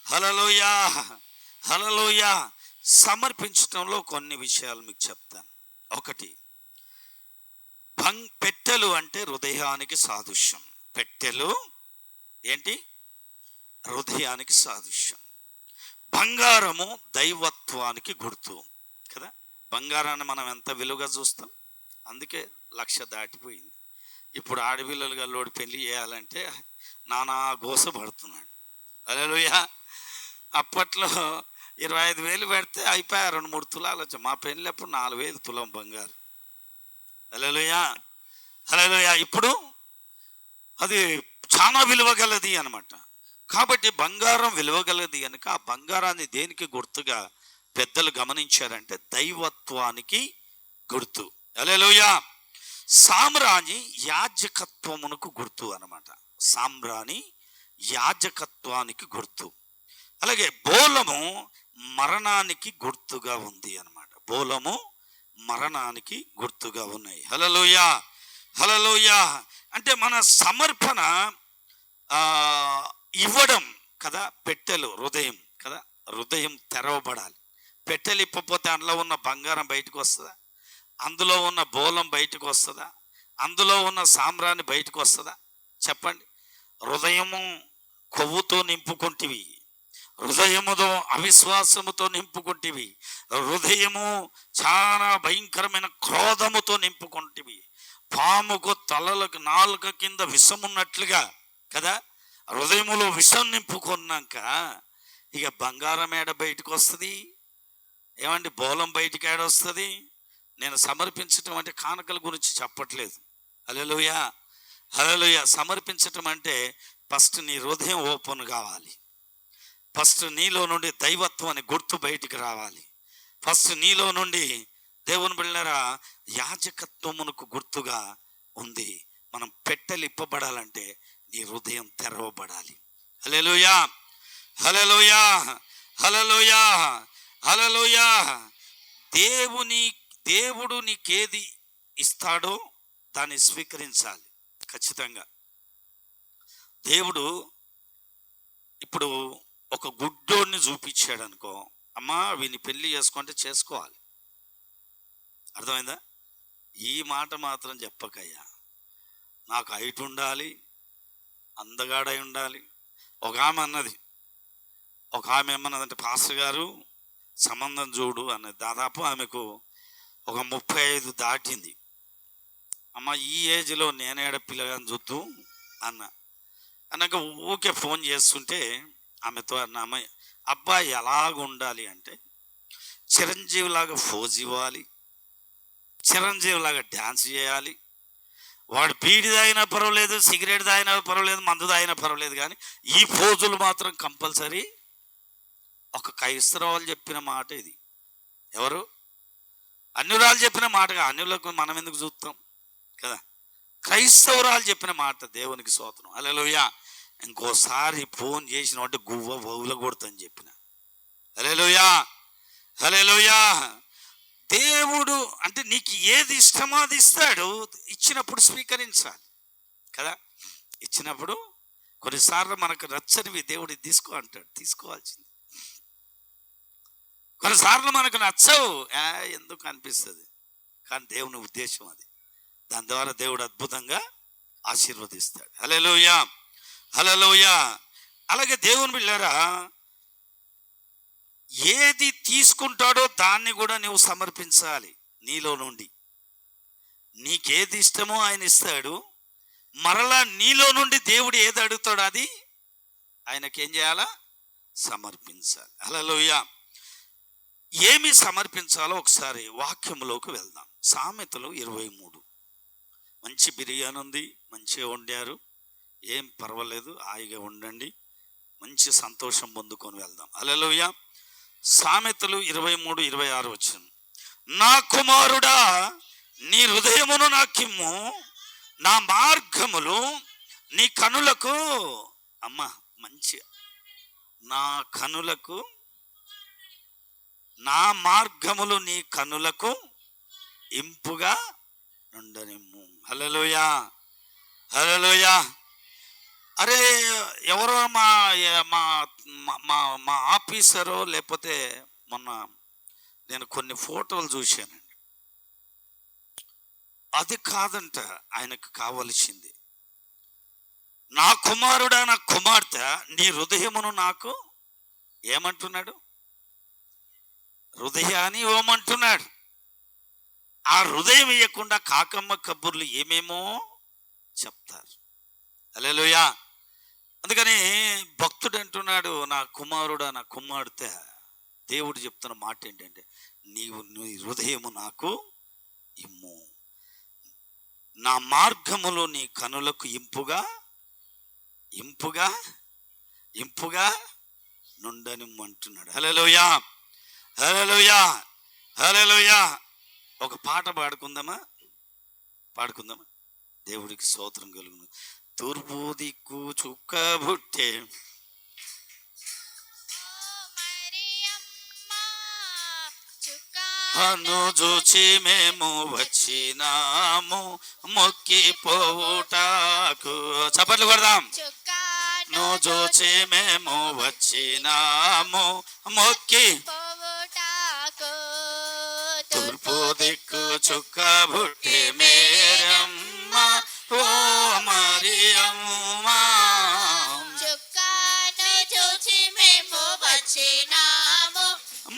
హల్లెలూయా. హల్లెలూయా. సమర్పించటంలో కొన్ని విషయాలు మీకు చెప్తాను. ఒకటి, పెట్టెలు అంటే హృదయానికి సాదృశ్యం. పెట్టెలు ఏంటి? హృదయానికి సాదృశ్యం. బంగారము దైవత్వానికి గుర్తు కదా. బంగారాన్ని మనం ఎంత విలువగా చూస్తాం, అందుకే 1,00,000 దాటిపోయింది. ఇప్పుడు ఆడపిల్లలు గల్లోడి పెళ్లి చేయాలంటే నానా గోస పడుతున్నాడు. హల్లెలూయా. అప్పట్లో 25,000 పెడితే అయిపోయా 2-3 తులాలు వచ్చాయి. మా పెళ్ళి అప్పుడు 4,000 తులం బంగారు. హల్లెలూయా, హల్లెలూయా. ఇప్పుడు అది చాలా విలువగలది అనమాట. కాబట్టి బంగారం విలువగలది కనుక ఆ బంగారాన్ని దేనికి గుర్తుగా పెద్దలు గమనించారంటే దైవత్వానికి గుర్తు. హల్లెలూయా. సామ్రాణి యాజకత్వమునకు గుర్తు అనమాట. సామ్రాణి యాజకత్వానికి గుర్తు. అలాగే బోలము మరణానికి గుర్తుగా ఉంది అనమాట. బోలము మరణానికి గుర్తుగా ఉన్నాయి. హల్లెలూయా, హల్లెలూయా. అంటే మన సమర్పణ ఇవ్వడం కదా. పెట్టెలు హృదయం కదా. హృదయం తెరవబడాలి. పెట్టెలు ఇప్పపోతే అందులో ఉన్న బంగారం బయటకు వస్తుందా? అందులో ఉన్న బోలం బయటకు వస్తుందా? అందులో ఉన్న సామ్రాన్ని బయటకు వస్తుందా? చెప్పండి. హృదయము కొవ్వుతో నింపుకుంటివి, హృదయముతో అవిశ్వాసముతో నింపుకుంటివి, హృదయము చాలా భయంకరమైన క్రోధముతో నింపుకుంటివి. పాముకు తలలకు నాలుక కింద విషమున్నట్లుగా కదా. హృదయములో విషం నింపుకున్నాక ఇక బంగారం ఏడ బయటకు వస్తుంది? ఏమండి, బోలం బయటికి ఏడ వస్తుంది? నేను సమర్పించటం అంటే కానుకల గురించి చెప్పట్లేదు. హల్లెలూయా, హల్లెలూయా. సమర్పించటం అంటే ఫస్ట్ నీ హృదయం ఓపెన్ కావాలి. ఫస్ట్ నీలో నుండి దైవత్వం అనే గుర్తు బయటికి రావాలి. ఫస్ట్ నీలో నుండి దేవుని బిడ్డలారా యాజకత్వమునకు గుర్తుగా ఉంది. మనం పెట్టెలు ఇప్పబడాలంటే నీ హృదయం తెరవబడాలి. హల్లెలూయా, హల్లెలూయా, హల్లెలూయా, హల్లెలూయా. దేవుడు నీకేది ఇస్తాడో దాన్ని స్వీకరించాలి ఖచ్చితంగా. దేవుడు ఇప్పుడు ఒక గుడ్డోడిని చూపించాడు అనుకో, అమ్మా వీని పెళ్లి చేసుకుంటే చేసుకోవాలి. అర్థమైందా? ఈ మాట మాత్రం చెప్పకయ్యా. నాకు హైట్ ఉండాలి, అందగాడై ఉండాలి. ఒక ఆమె ఏమన్నదంటే పాస్టర్ గారు సంబంధం చూడు అన్నది. దాదాపు ఆమెకు ఒక 35 దాటింది. అమ్మ ఈ ఏజ్లో నేనేడ పిల్లగాని చూద్దు అన్నాక ఊకే ఫోన్ చేస్తుంటే ఆమెతో అన్న, అమ్మాయి అబ్బాయి ఎలాగ ఉండాలి అంటే చిరంజీవిలాగా ఫోజ్ ఇవ్వాలి, చిరంజీవిలాగా డ్యాన్స్ చేయాలి. వాడు బీడి తాగినా పర్వాలేదు, సిగరెట్ తాగినా పర్వాలేదు, మందు తాగినా పర్వాలేదు, కానీ ఈ ఫోజులు మాత్రం కంపల్సరీ. ఒక క్రైస్తవులు చెప్పిన మాట ఇది. ఎవరు? అన్యురాలు చెప్పిన మాటగా. అన్యులకు మనం ఎందుకు చూస్తాం కదా. క్రైస్తవురాలు చెప్పిన మాట. దేవునికి స్తోత్రం. హల్లెలూయా. ఇంకోసారి ఫోన్ చేసిన అంటే గువ్వ బౌల కొడుతని చెప్పిన. హల్లెలూయా, హల్లెలూయా. దేవుడు అంటే నీకు ఏది ఇష్టమో అది ఇస్తాడు. ఇచ్చినప్పుడు స్వీకరించాలి కదా. ఇచ్చినప్పుడు కొన్నిసార్లు మనకు నచ్చనివి దేవుడు తీసుకో అంటాడు, తీసుకోవాల్సింది. కొన్నిసార్లు మనకు నచ్చవు, ఎందుకు అనిపిస్తుంది, కానీ దేవుని ఉద్దేశం అది. దాని ద్వారా దేవుడు అద్భుతంగా ఆశీర్వదిస్తాడు. హల్లెలూయా, హల్లెలూయా. అలాగే దేవుని బిడ్డలారా ఏది తీసుకుంటాడో దాన్ని కూడా నువ్వు సమర్పించాలి. నీలో నుండి నీకేది ఇష్టమో ఆయన ఇస్తాడు. మరలా నీలో నుండి దేవుడు ఏది అడుగుతాడో అది ఆయనకేం చేయాలా? సమర్పించాలి. హల్లెలూయా. ఏమి సమర్పించాలో ఒకసారి వాక్యంలోకి వెళ్దాం. సామెతలు 23. మంచి బిర్యానీ ఉంది, మంచిగా వండారు, ఏం పర్వాలేదు, హాయిగా ఉండండి, మంచి సంతోషం పొందుకొని వెళ్దాం. హల్లెలూయా. సామెతలు 23:26 వచ్చింది. నా కుమారుడా నీ హృదయమును నాకిమ్ము, నా మార్గములు నీ కనులకు మంచి నా మార్గములు నీ కనులకు ఇంపుగా నుండనిమ్ము. హల్లెలూయా, హల్లెలూయా. అరే ఎవరో మా మా ఆఫీసరో లేకపోతే మొన్న నేను కొన్ని ఫోటోలు చూశానండి. అది కాదంట ఆయనకు కావలసింది. నా కుమారుడా, నా కుమార్తె, నీ హృదయమును నాకు ఏమంటున్నాడు? హృదయాన్ని ఇవ్వమంటున్నాడు. ఆ హృదయం ఇవ్వకుండా కాకమ్మ కబుర్లు ఏమేమో చెప్తారు. హల్లెలూయా. అందుకని భక్తుడు అంటున్నాడు, నా కుమారుడా, నా కుమార్తె, దేవుడు చెప్తున్న మాట ఏంటంటే, నీ హృదయము నాకు ఇమ్ము, నా మార్గములో నీ కనులకు ఇంపుగా ఇంపుగా ఇంపుగా నుండనిమ్మంటున్నాడు. హల్లెలూయా, హల్లెలూయా, హల్లెలూయా. ఒక పాట పాడుకుందామా? దేవుడికి స్తోత్రం కలుగును. తూర్పు దిక్కు చుక్క బుట్టే అను చూచి మేము వచ్చినాము మొక్కి పోవుటాకు. చప్పట్లు కొడదాం. ను చూచి మేము వచ్చినాము మొక్కి పోవుటాకు. తూర్పు దిక్కు చుక్క బుట్టి మేరమ్మ ఓ మరియమ్మ, చుక్కను చూచి మేము వచ్చినాము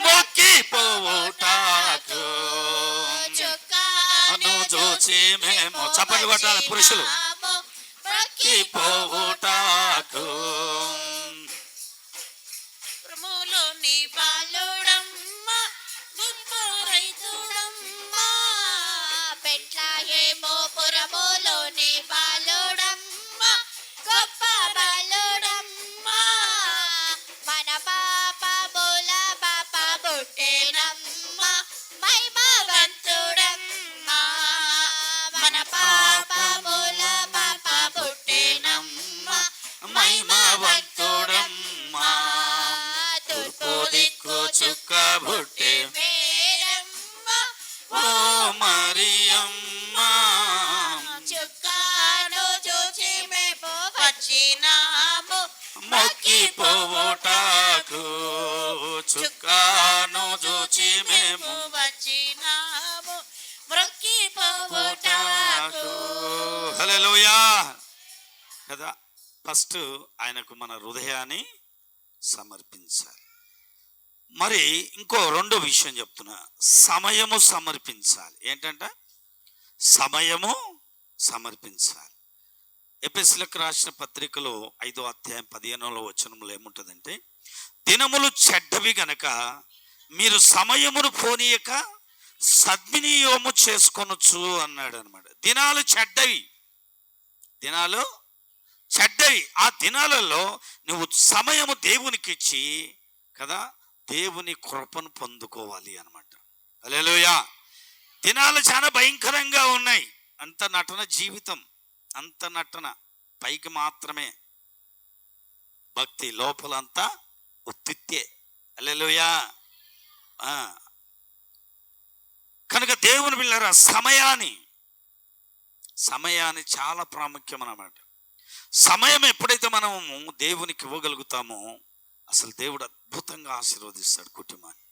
మొక్కి పోవుటాకు. చుక్కను చూచి మేము, చప్పట్లు కొట్టాలి పురుషులు, మొక్కి పోవుటాకు. ప్రములోని బాలుడమ్మ గొప్ప రైతుడమ్మ, పెట్లహేము పురములోని బాలుడమ్మ గొప్ప బాలుడమ్మ, మన పాపముల పాప పుట్టెనమ్మ మహిమవంతుడమ్మ, మన పాపముల పాప పుట్టెనమ్మ మహిమవంతుడమ్మ. తూర్పు దిక్కు చుక్క బుట్టి మేరమ్మ ఓ మరియమ్మ, చుక్కను చూచి మేము వచ్చినాము మొక్కి పోవుటాకు. చుక్కను చూచి మేము వచ్చినాము మొక్కి పోవుటాకు. పోవుటాకు. హల్లెలూయా కదా. ఫస్ట్ ఆయనకు మన హృదయాన్ని సమర్పించాలి. మరి ఇంకో రెండో విషయం చెప్తున్నా, సమయము సమర్పించాలి. ఏంటంటే సమయము సమర్పించాలి. ఎఫెసీయులకు రాసిన పత్రికలో 5వ అధ్యాయం 15వ వచనంలో ఏముంటుందంటే, దినములు చెడ్డవి గనక మీరు సమయమును పోనీయక సద్వినియోగము చేసుకొనొచ్చు అన్నాడు అనమాట. దినాలు చెడ్డవి, దినాలు చెడ్డవి. ఆ దినాలలో నువ్వు సమయము దేవునికి ఇచ్చి కదా దేవుని కృపను పొందుకోవాలి అనమాట. హల్లెలూయా. దినాలు చాలా భయంకరంగా ఉన్నాయి. అంత నటన జీవితం, అంత నటన, పైకి మాత్రమే భక్తి, లోపలంతా ఉత్తిత్తే. హల్లెలూయా. కనుక దేవుని బిడ్డలారా, సమయాన్ని చాలా ప్రాముఖ్యం అన్నమాట. సమయం ఎప్పుడైతే మనము దేవునికి ఇవ్వగలుగుతామో అసలు దేవుడు అద్భుతంగా ఆశీర్వదిస్తాడు కుటుంబాన్ని.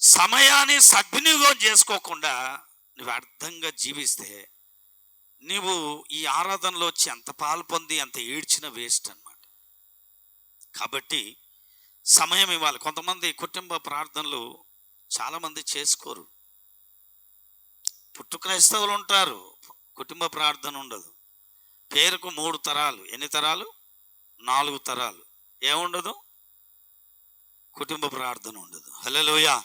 సమయాన్ని సద్వినియోగం చేసుకోకుండా నువ్వు అర్థంగా జీవిస్తే నువ్వు ఈ ఆరాధనలో వచ్చి అంత పాలు పొంది అంత ఏడ్చిన వేస్ట్ అన్నమాట. కాబట్టి సమయం ఇవ్వాలి. కొంతమంది కుటుంబ ప్రార్థనలు చాలామంది చేసుకోరు. పుట్టు క్రైస్తవులు ఉంటారు, కుటుంబ ప్రార్థన ఉండదు. పేరుకు 3 తరాలు, ఎన్ని తరాలు? 4 తరాలు ఏముండదు? కుటుంబ ప్రార్థన ఉండదు. హల్లెలూయా.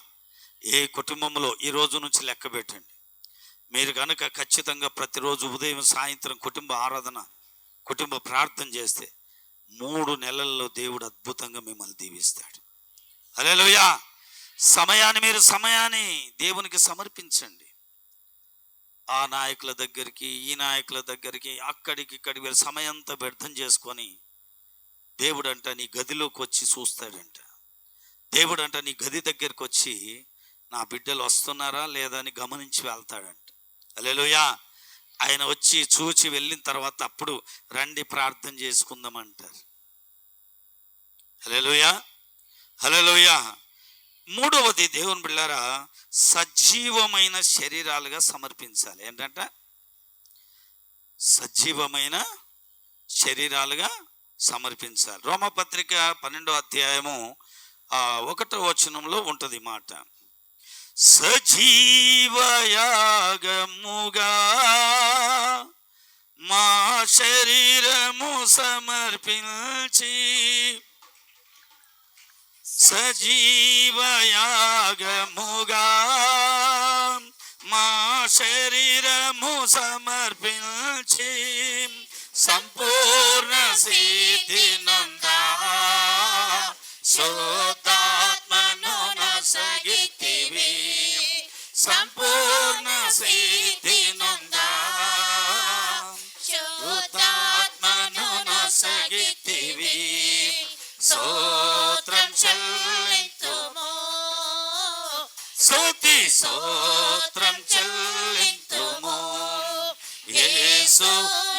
ఏ కుటుంబంలో ఈ రోజు నుంచి లెక్క పెట్టండి. మీరు కనుక ఖచ్చితంగా ప్రతిరోజు ఉదయం సాయంత్రం కుటుంబ ఆరాధన, కుటుంబ ప్రార్థన చేస్తే 3 నెలల్లో దేవుడు అద్భుతంగా మిమ్మల్ని దీవిస్తాడు. హల్లెలూయా. సమయాన్ని దేవునికి సమర్పించండి. ఆ నాయకుల దగ్గరికి, ఈ నాయకుల దగ్గరికి, అక్కడికి ఇక్కడికి వెళ్ళి సమయంతో వ్యర్థం చేసుకొని దేవుడు అంట నీ గదిలోకి వచ్చి చూస్తాడంట. దేవుడు అంట నీ గది దగ్గరికి వచ్చి నా బిడ్డలు వస్తున్నారా లేదా అని గమనించి వెళ్తాడంట. హల్లెలూయా. ఆయన వచ్చి చూచి వెళ్ళిన తర్వాత అప్పుడు రండి ప్రార్థన చేసుకుందాం అంటారు. హల్లెలూయా, హల్లెలూయా. మూడవది దేవుని బిళ్ళారా, సజీవమైన శరీరాలుగా సమర్పించాలి. ఏంటంటే సజీవమైన శరీరాలుగా సమర్పించాలి. రోమపత్రిక 12వ అధ్యాయము 1వ వచనంలో ఉంటుంది మాట, సజీవయాగముగా మా శరీరము సమర్పించి, సజీవయాగముగా మా శరీరము సమర్పించి, సంపూర్ణ సిద్ధి నొందా శుద్ధాత్మను నొసగితివి, సంపూర్ణ సిద్ధి నొందా శుద్ధాత్మను నొసగితివి, స్తోత్రం చెల్లింతుము, స్తుతి స్తోత్రం చెల్లింతుము, యేసు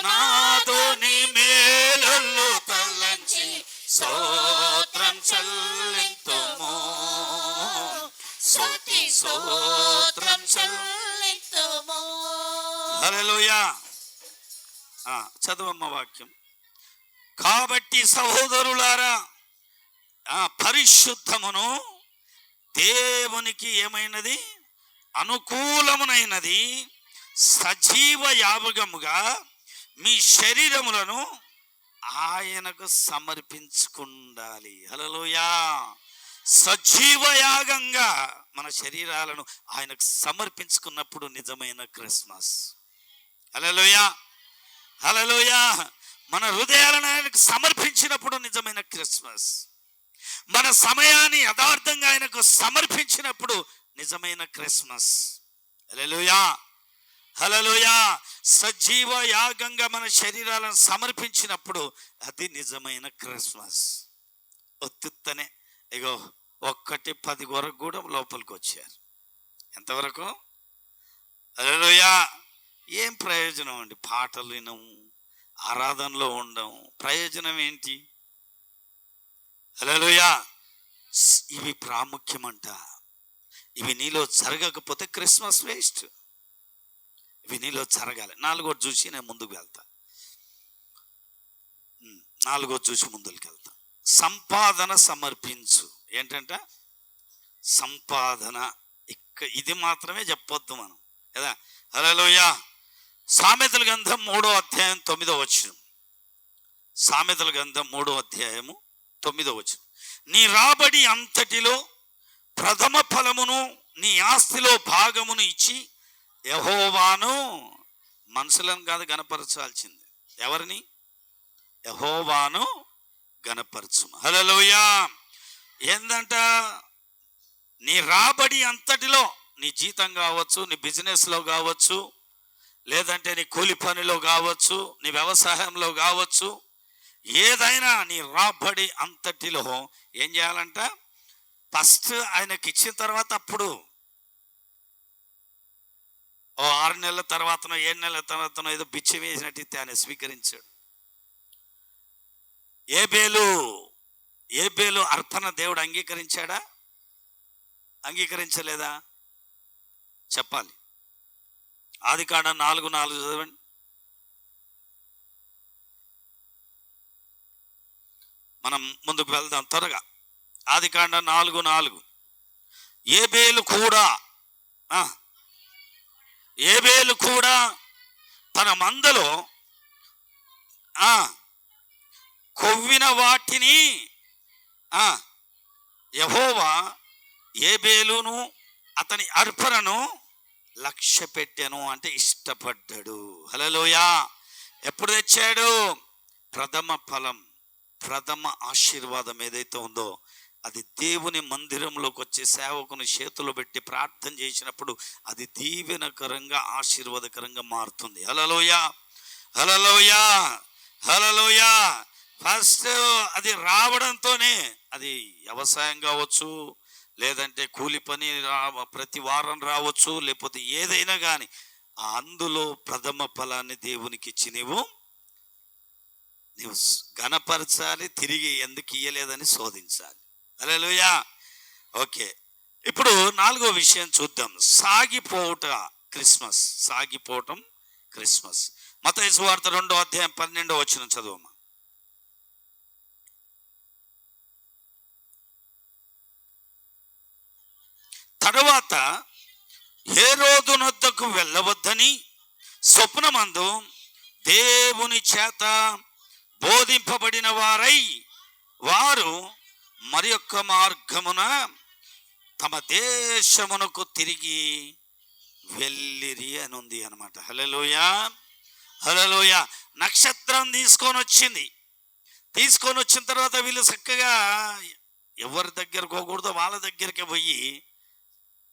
నాదుని మేలులు తలంచి స్తోత్రం చెల్లింతుము, స్తుతి స్తోత్రం చెల్లింతుము. హల్లెలూయా. చదువమ్మ వాక్యం. కాబట్టి సహోదరులారా, పరిశుద్ధమును దేవునికి ఏమైనది అనుకూలమునైనది సజీవ యాగముగా మీ శరీరములను ఆయనకు సమర్పించుకుండాలి. హల్లెలూయా. సజీవ యాగంగా మన శరీరాలను ఆయనకు సమర్పించుకున్నప్పుడు నిజమైన క్రిస్మస్. హల్లెలూయా, హల్లెలూయా. మన హృదయాలను ఆయనకు సమర్పించినప్పుడు నిజమైన క్రిస్మస్. మన సమయాన్ని యథార్థంగా ఆయనకు సమర్పించినప్పుడు నిజమైన క్రిస్మస్. హల్లెలూయా, హల్లెలూయా. సజీవ యాగంగా మన శరీరాలను సమర్పించినప్పుడు అది నిజమైన క్రిస్మస్. ఒత్తుత్తనే ఇగో 1:10 వరకు కూడా లోపలికి వచ్చారు. ఎంతవరకు? హల్లెలూయా. ఏం ప్రయోజనం అండి? పాటలు వినము, ఆరాధనలో ఉండము, ప్రయోజనం ఏంటి? హల్లెలూయా. ఇవి ప్రాముఖ్యమంట. ఇవి నీలో జరగకపోతే క్రిస్మస్ వేస్ట్. ఇవి నీలో జరగాలి. 4వ చూసి నేను ముందుకు వెళ్తా. 4వ చూసి ముందుకు వెళ్తా. సంపాదన సమర్పించు. ఏంటంటే సంపాదన. ఇది మాత్రమే చెప్పొద్దు మనం కదా. హల్లెలూయా. సామెతల గ్రంథం 3వ అధ్యాయం 9వ వచనం. సామెతల గ్రంథం 3వ అధ్యాయము 9వ వచనం. నీ రాబడి అంతటిలో ప్రథమ ఫలమును నీ ఆస్తిలో భాగమును ఇచ్చి యెహోవాను, మనుషులను కాదు గణపరచాల్సింది, ఎవరిని? యెహోవాను గణపరచుము. హల్లెలూయా. ఏందంట? నీ రాబడి అంతటిలో, నీ జీతం కావచ్చు, నీ బిజినెస్లో కావచ్చు, లేదంటే నీ కూలి పనిలో కావచ్చు, నీ వ్యవసాయంలో కావచ్చు, ఏదైనా నీ రాబడి అంతటిలో ఏం చేయాలంట? ఫస్ట్ ఆయనకి ఇచ్చిన తర్వాత అప్పుడు 6 నెలల తర్వాతనో 7 నెలల తర్వాతనో ఏదో బిచ్చం వేసినట్టు ఆయన స్వీకరించాడు. ఏబేలు అర్పణ దేవుడు అంగీకరించాడా? అంగీకరించలేదా? చెప్పాలి. ఆదికాండం 4:4 చదవండి. మనం ముందుకు వెళ్దాం త్వరగా. ఆదికాండం 4:4. ఏబేలు కూడా తన మందలో కొవ్విన వాటిని యెహోవా ఏబేలును అతని అర్పణను లక్ష్య పెట్టాను, అంటే ఇష్టపడ్డాడు. హల్లెలూయా. ఎప్పుడు తెచ్చాడు? ప్రథమ ఫలం, ప్రథమ ఆశీర్వాదం ఏదైతే ఉందో అది దేవుని మందిరంలోకి వచ్చి సేవకుని చేతులు పెట్టి ప్రార్థన చేసినప్పుడు అది దీవెనకరంగా ఆశీర్వాదకరంగా మారుతుంది. హల్లెలూయా, హల్లెలూయా, హల్లెలూయా. ఫస్ట్ అది రావడంతోనే, అది వ్యవసాయం కావచ్చు, లేదంటే కూలి పని ప్రతి వారం రావచ్చు, లేకపోతే ఏదైనా కానీ అందులో ప్రథమ ఫలాన్ని దేవునికి ఇచ్చి నీవు ఘనపరచాలి. తిరిగి ఎందుకు ఇయ్యలేదని శోధించాలి. హల్లెలూయా. ఓకే, ఇప్పుడు నాలుగో విషయం చూద్దాం. సాగిపోవుట క్రిస్మస్. సాగిపోవటం క్రిస్మస్. మత్తయి సువార్త 2వ అధ్యాయం 12వ వచనం చదువమ్మా. తరువాత హేరోదునొద్దకు వెళ్ళవద్దని స్వప్నమందు దేవుని చేత బోధింపబడిన వారై వారు మరి యొక్క మార్గమున తమ దేశమునకు తిరిగి వెళ్ళిరి అని ఉంది అనమాట. హల్లెలూయా, హల్లెలూయా. నక్షత్రం తీసుకొని వచ్చిన తర్వాత వీళ్ళు చక్కగా ఎవరి దగ్గరకు పోకూడదో వాళ్ళ దగ్గరికి పోయి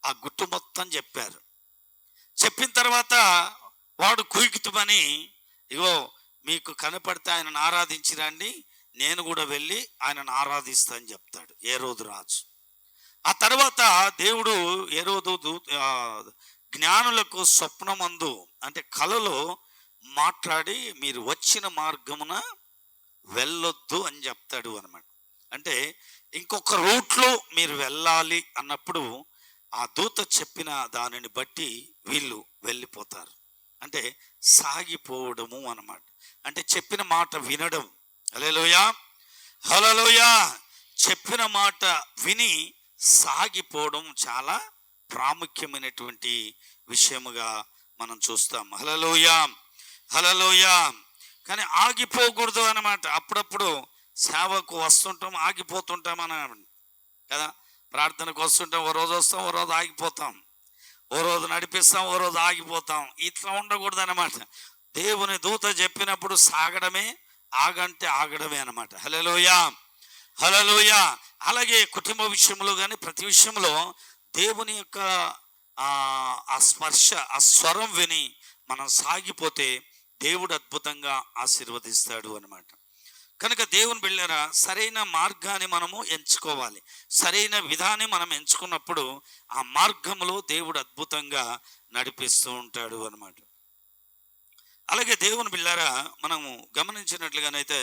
ఆ గుట్టు మొత్తం చెప్పారు. చెప్పిన తర్వాత వాడు కుయుకుతుమని, ఇగో మీకు కనపడితే ఆయనను ఆరాధించిరండి, నేను కూడా వెళ్ళి ఆయనను ఆరాధిస్తా అని చెప్తాడు హేరోదు రాజు. ఆ తర్వాత దేవుడు హేరోదు జ్ఞానులకు స్వప్నమందు అంటే కలలో మాట్లాడి మీరు వచ్చిన మార్గమున వెళ్ళొద్దు అని చెప్తాడు అనమాట. అంటే ఇంకొక రూట్లో మీరు వెళ్ళాలి అన్నప్పుడు ఆ దూత చెప్పిన దానిని బట్టి వీళ్ళు వెళ్ళిపోతారు. అంటే సాగిపోవడము అన్నమాట. అంటే చెప్పిన మాట వినడం. హల్లెలూయా, హల్లెలూయా. చెప్పిన మాట విని సాగిపోవడం చాలా ప్రాముఖ్యమైనటువంటి విషయముగా మనం చూస్తాం. హల్లెలూయా, హల్లెలూయా. కానీ ఆగిపోకూడదు అన్నమాట. అప్పుడప్పుడు సేవకు వస్తుంటాం, ఆగిపోతుంటాం అని కదా. ప్రార్థనకు వస్తుంటాం, ఓ రోజు వస్తాం, ఓ రోజు ఆగిపోతాం, ఓ రోజు నడిపిస్తాం, ఓ రోజు ఆగిపోతాం. ఇట్లా ఉండకూడదు అన్నమాట. దేవుని దూత చెప్పినప్పుడు సాగడమే, ఆగంటే ఆగడమే అన్నమాట. హల్లెలూయా, హల్లెలూయా. అలాగే కుటుంబ విషయంలో కానీ ప్రతి విషయంలో దేవుని యొక్క ఆ స్పర్శ, ఆ స్వరం విని మనం సాగిపోతే దేవుడు అద్భుతంగా ఆశీర్వదిస్తాడు అన్నమాట. కనుక దేవుని బిడ్డలారా, సరైన మార్గాన్ని మనము ఎంచుకోవాలి. సరైన విధాన్ని మనం ఎంచుకున్నప్పుడు ఆ మార్గంలో దేవుడు అద్భుతంగా నడిపిస్తూ ఉంటాడు అన్నమాట. అలాగే దేవుని బిడ్డలారా, మనము గమనించినట్లుగానైతే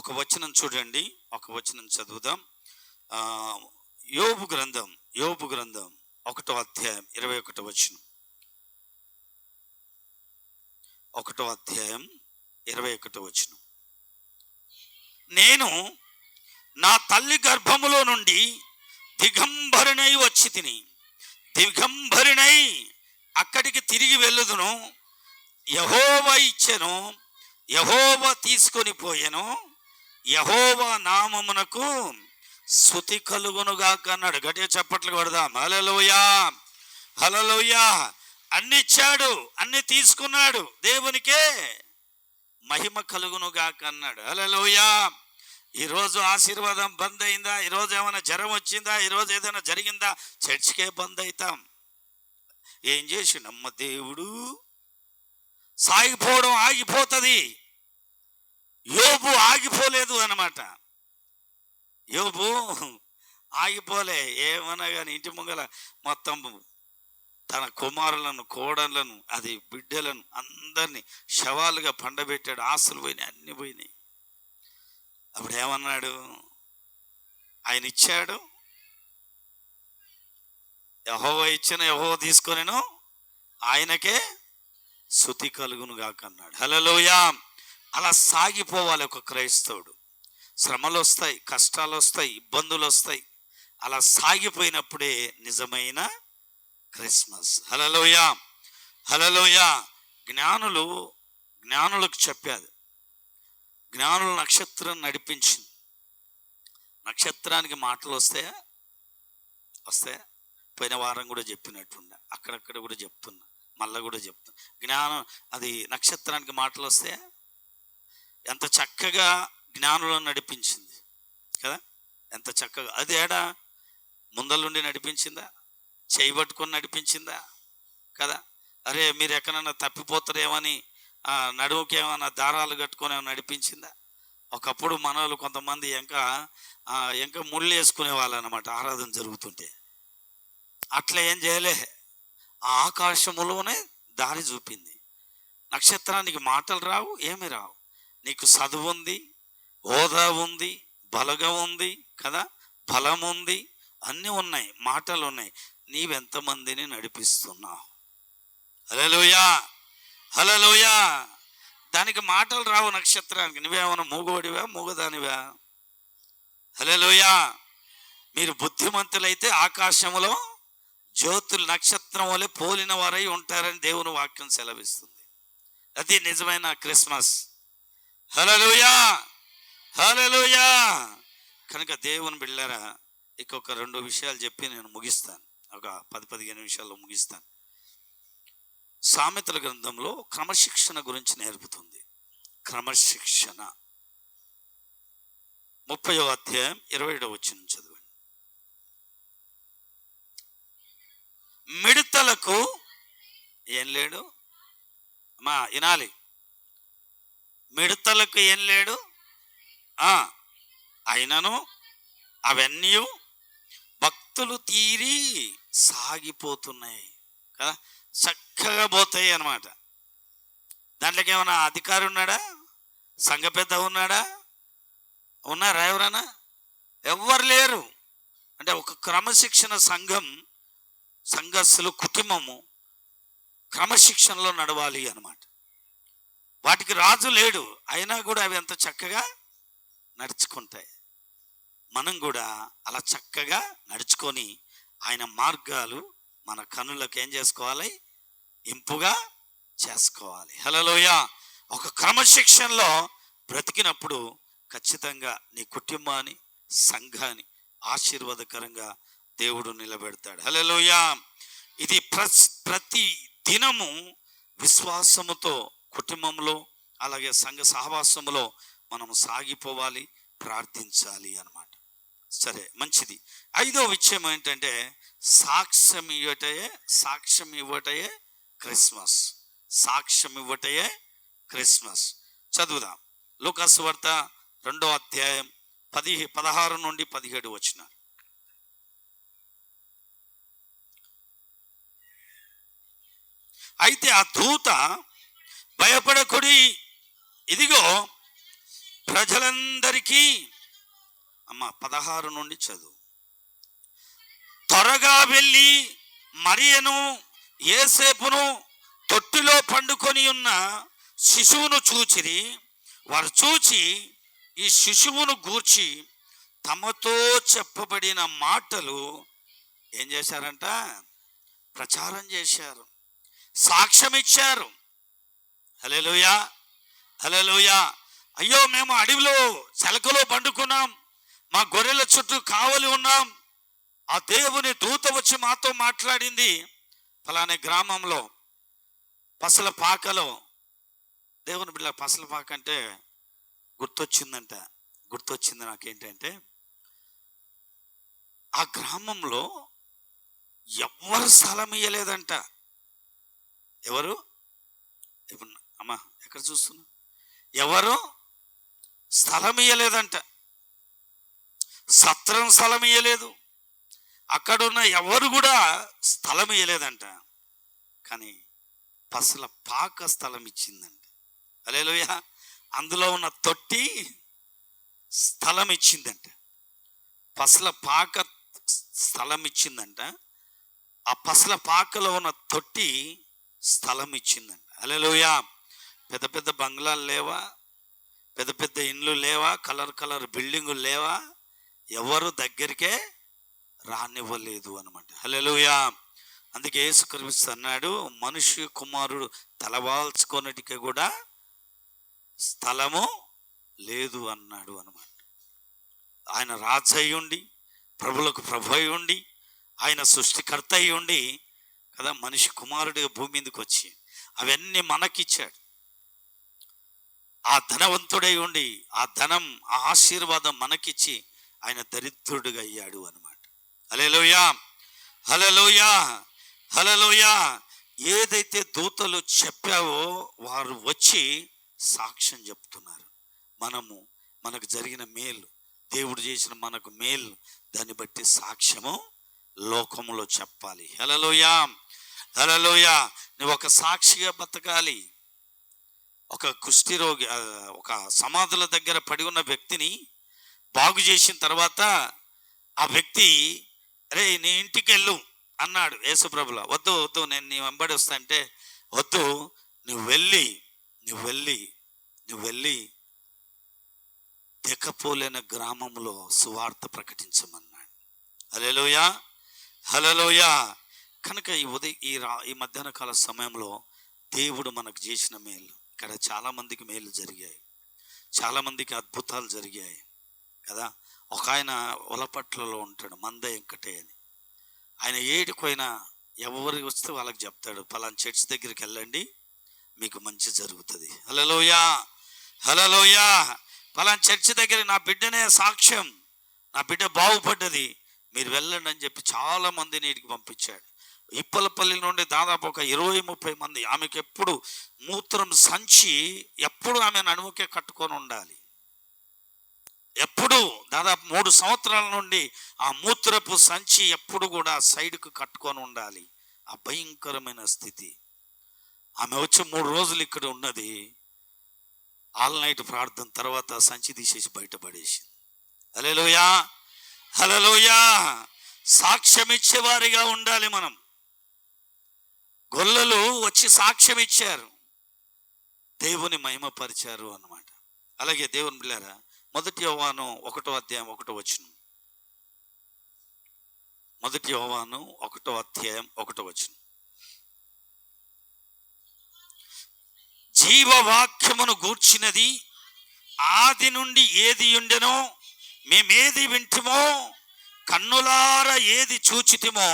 ఒక వచనం చూడండి, ఒక వచనం చదువుదాం. యోబు గ్రంథం 1వ అధ్యాయం 21వ వచనం. 1వ అధ్యాయం 21వ వచనం. నేను నా తల్లి గర్భములో నుండి దిగంబరినై వచ్చి తిని, దిగంబరినై అక్కడికి తిరిగి వెళ్ళుదును. యెహోవా ఇచ్చెను, యెహోవా తీసుకొని పోయెను, యెహోవా నామమునకు స్తుతి కలుగునుగాక అన్నాడు. గట్టిగా చప్పట్లు కొడదాం. హల్లెలూయా, హల్లెలూయా. అన్ని ఇచ్చాడు, అన్ని తీసుకున్నాడు, దేవునికే మహిమ కలుగునుగాక అన్నాడు. హల్లెలూయా. ఈరోజు ఆశీర్వాదం బంద్ అయిందా? ఈరోజు ఏమైనా జ్వరం వచ్చిందా? ఈరోజు ఏదైనా జరిగిందా? చర్చికే బంద్ అవుతాం. ఏం చేసిండమ్మ దేవుడు? సాగిపోవడం ఆగిపోతుంది. యోబు ఆగిపోలేదు అన్నమాట. యోబు ఆగిపోలే. ఏమన్నా కానీ ఇంటి ముంగల మొత్తం తన కుమారులను, కోడళ్లను, అది బిడ్డలను అందరినీ శవాలుగా పండబెట్టాడు. ఆస్తులు పోయినాయి, అన్ని పోయినాయి. అప్పుడు ఏమన్నాడు? ఆయన ఇచ్చాడు, యెహోవా ఇచ్చిన, యెహోవా తీసుకొనెను, ఆయనకే స్తుతి కలుగును గాక అన్నాడు. హల్లెలూయా. అలా సాగిపోవాలి ఒక క్రైస్తవుడు. శ్రమలు వస్తాయి, కష్టాలు వస్తాయి, ఇబ్బందులు వస్తాయి. అలా సాగిపోయినప్పుడే నిజమైన క్రిస్మస్. హల్లెలూయా, హల్లెలూయా. జ్ఞానులకు చెప్పారు. జ్ఞానులు నక్షత్రం నడిపించింది. నక్షత్రానికి మాటలు వస్తాయా? పోయిన వారం కూడా చెప్పినట్టుండే, అక్కడక్కడ కూడా చెప్తున్నా, మళ్ళీ కూడా చెప్తున్నా. జ్ఞానం, అది నక్షత్రానికి మాటలు వస్తాయా? ఎంత చక్కగా జ్ఞానులను నడిపించింది కదా, ఎంత చక్కగా. అది ఏడా ముందలుండి నడిపించిందా? చేయబట్టుకొని నడిపించిందా? కదా. అరే మీరు ఎక్కడన్నా తప్పిపోతారేమని నడువుకి ఏమైనా దారాలు కట్టుకొని ఏమైనా నడిపించిందా? ఒకప్పుడు మనోళ్ళు కొంతమంది ఇంకా ముళ్ళు వేసుకునే వాళ్ళు అనమాట ఆరాధన జరుగుతుంటే. అట్లా ఏం చేయలే, ఆ ఆకాశములోనే దారి చూపింది. నక్షత్రానికి మాటలు రావు, ఏమి రావు. నీకు చదువు ఉంది, హోదా ఉంది, బలగం ఉంది కదా, బలం ఉంది, అన్నీ ఉన్నాయి, మాటలు ఉన్నాయి. నీవెంతమందిని నడిపిస్తున్నావు? హల్లెలూయా, హల్లెలూయా. దానికి మాటలు రావు నక్షత్రానికి. నువ్వేమన్నా మూగోడివా, మూగదానివా? హల్లెలూయా. మీరు బుద్ధిమంతులైతే ఆకాశములో జ్యోతులు నక్షత్రం వలె పోలిన వారై ఉంటారని దేవుని వాక్యం సెలవిస్తుంది. అది నిజమైన క్రిస్మస్. హల్లెలూయా, హల్లెలూయా. కనుక దేవుని బిడ్డలారా, ఇంకొక 2 విషయాలు చెప్పి నేను ముగిస్తాను. ఒక 10-15 నిమిషాల్లో ముగిస్తాను. సామెతల గ్రంథంలో క్రమశిక్షణ గురించి నేర్పుతుంది. క్రమశిక్షణ 30వ అధ్యాయం 27వ వచనం చదవండి. మిడతలకు ఏం లేడు అమ్మా, వినాలి. మిడతలకు ఏం లేడు, అయినను అవన్నీ భక్తులు తీరి సాగిపోతున్నాయి కదా, చక్కగా పోతాయి అన్నమాట. దాంట్లోకి ఏమైనా అధికారి ఉన్నాడా? సంఘ పెద్ద ఉన్నాడా? ఉన్నారా ఎవరైనా? ఎవ్వరు లేరు. అంటే ఒక క్రమశిక్షణ సంఘం, సంఘస్థులు, కుటుంబము క్రమశిక్షణలో నడవాలి అన్నమాట. వాటికి రాజు లేడు, అయినా కూడా అవి ఎంత చక్కగా నడుచుకుంటాయి. మనం కూడా అలా చక్కగా నడుచుకొని ఆయన మార్గాలు మన కనులకు ఏం చేసుకోవాలి? ఇంపుగా చేసుకోవాలి. హల్లెలూయా. ఒక క్రమశిక్షణలో బ్రతికినప్పుడు ఖచ్చితంగా నీ కుటుంబాన్ని, సంఘాన్ని ఆశీర్వాదకరంగా దేవుడు నిలబెడతాడు. హల్లెలూయా. ఇది ప్రతి దినము విశ్వాసముతో కుటుంబంలో అలాగే సంఘ సహవాసములో మనం సాగిపోవాలి, ప్రార్థించాలి అన్నమాట. సరే, మంచిది. 5వ విషయం ఏంటంటే సాక్ష్యం ఇవ్వటయే క్రిస్మస్. సాక్ష్యం ఇవ్వటయే క్రిస్మస్. చదువుదాం. లూకాసు వార్త 2వ అధ్యాయం 16 నుండి 17 వచనాలు. అయితే ఆ దూత, భయపడకుడి, ఇదిగో ప్రజలందరికీ, 16 నుండి చదువు. త్వరగా వెళ్ళి మరియను యేసేపును తొట్టిలో పండుకొని ఉన్న శిశువును చూచిరి. వారు చూచి ఈ శిశువును గూర్చి తమతో చెప్పబడిన మాటలు ఏం చేశారంట? ప్రచారం చేశారు, సాక్ష్యం ఇచ్చారు. హల్లెలూయా, హల్లెలూయా. అయ్యో, మేము అడవిలో చెలకలో పండుకున్నాం, మా గొర్రెల చుట్టూ కావలి ఉన్నాం, ఆ దేవుని దూత వచ్చి మాతో మాట్లాడింది. ఫలానే గ్రామంలో పసల పాకలో, దేవుని బిడ్డ పసల పాక అంటే గుర్తొచ్చింది నాకేంటంటే, ఆ గ్రామంలో ఎవ్వరు స్థలం ఇయ్యలేదంట. ఎవరు? అమ్మా ఎక్కడ చూస్తున్నా? ఎవరు స్థలం ఇయ్యలేదంట. సత్రం స్థలం ఇయ్యలేదు, అక్కడున్న ఎవరు కూడా స్థలం ఇయ్యలేదంట. కానీ పసల పాక స్థలం ఇచ్చిందంట. హల్లెలూయా. అందులో ఉన్న తొట్టి స్థలం ఇచ్చిందంట. పసల పాక స్థలం ఇచ్చిందంట. ఆ పసల పాకలో ఉన్న తొట్టి స్థలం ఇచ్చిందంట. హల్లెలూయా. పెద్ద పెద్ద బంగ్లాలు లేవా, పెద్ద పెద్ద ఇండ్లు లేవా, కలర్ బిల్డింగులు లేవా, ఎవరు దగ్గరికే రానివ్వలేదు అనమాట. హల్లెలూయా. అందుకే యేసుక్రీస్తు అన్నాడు, మనుష్య కుమారుడు తలవాల్చుకొనుటకి కూడా స్థలము లేదు అన్నాడు అనమాట. ఆయన రాజు అయి ఉండి, ప్రభులకు ప్రభు అయి ఉండి, ఆయన సృష్టికర్త అయి ఉండి కదా మనిషి కుమారుడిగా భూమి మీదకి వచ్చి అవన్నీ మనకిచ్చాడు. ఆ ధనవంతుడై ఉండి ఆ ధనం, ఆ ఆశీర్వాదం మనకిచ్చి ఆయన దరిద్రుడిగా అయ్యాడు అనమాట. హల్లెలూయా, హల్లెలూయా, హల్లెలూయా. ఏదైతే దూతలు చెప్పావో వారు వచ్చి సాక్ష్యం చెప్తున్నారు. మనకు జరిగిన మేలు, దేవుడు చేసిన మనకు మేలు, దాన్ని బట్టి సాక్ష్యము లోకములో చెప్పాలి. హల్లెలూయా, హల్లెలూయా. నువ్వు ఒక సాక్షిగా బతకాలి. ఒక కుష్టి రోగి, ఒక సమాధుల దగ్గర పడి ఉన్న వ్యక్తిని బాగు చేసిన తర్వాత ఆ వ్యక్తి అరే నీ ఇంటికి వెళ్ళు అన్నాడు యేసుప్రభుల. వద్దు వద్దు, నేను నీ వెంబడి వస్తా అంటే, వద్దు, నువ్వు వెళ్ళి తెకపోలైన గ్రామంలో సువార్త ప్రకటించమన్నాడు. హల్లెలూయా, హల్లెలూయా. కనుక ఈ మధ్యాహ్న కాల సమయంలో దేవుడు మనకు చేసిన మేలు, ఇక్కడ చాలామందికి మేలు జరిగాయి, చాలామందికి అద్భుతాలు జరిగాయి కదా. ఒక ఆయన ఒలపట్లలో ఉంటాడు, మంద వెంకటే అని. ఆయన ఏడుకోయినా ఎవరికి వస్తే వాళ్ళకి చెప్తాడు, పలానా చర్చ్ దగ్గరికి వెళ్ళండి మీకు మంచి జరుగుతుంది. హల్లెలూయా, హల్లెలూయా. పలానా చర్చ్ దగ్గర నా బిడ్డనే సాక్ష్యం, నా బిడ్డ బాగుపడ్డది, మీరు వెళ్ళండి అని చెప్పి చాలా మందిని ఇంటికి పంపించాడు. ఇప్పలపల్లి నుండి దాదాపు ఒక 20-30 మంది. ఆమెకు ఎప్పుడు మూత్రం సంచి ఎప్పుడు ఆమె నడుముకే కట్టుకొని ఉండాలి. ఎప్పుడు దాదాపు 3 సంవత్సరాల నుండి ఆ మూత్రపు సంచి ఎప్పుడు కూడా సైడ్కు కట్టుకొని ఉండాలి. ఆ భయంకరమైన స్థితి. ఆమె వచ్చి 3 రోజులు ఇక్కడ ఉన్నది. ఆల్ నైట్ ప్రార్థన తర్వాత సంచి తీసేసి బయటపడేసింది. హల్లెలూయా, హల్లెలూయా. సాక్ష్యం ఇచ్చేవారిగా ఉండాలి మనం. గొల్లలు వచ్చి సాక్ష్యం ఇచ్చారు, దేవుని మహిమపరిచారు అన్నమాట. అలాగే దేవుని బిడ్డలారా, 1 యోహాను 1వ అధ్యాయం 1వ వచనం. 1 యోహాను 1వ అధ్యాయం 1వ వచనం. జీవవాక్యమును గూర్చినది ఆది నుండి ఏది ఉండెనో, మేమేది వింటిమో, కన్నులార ఏది చూచితిమో,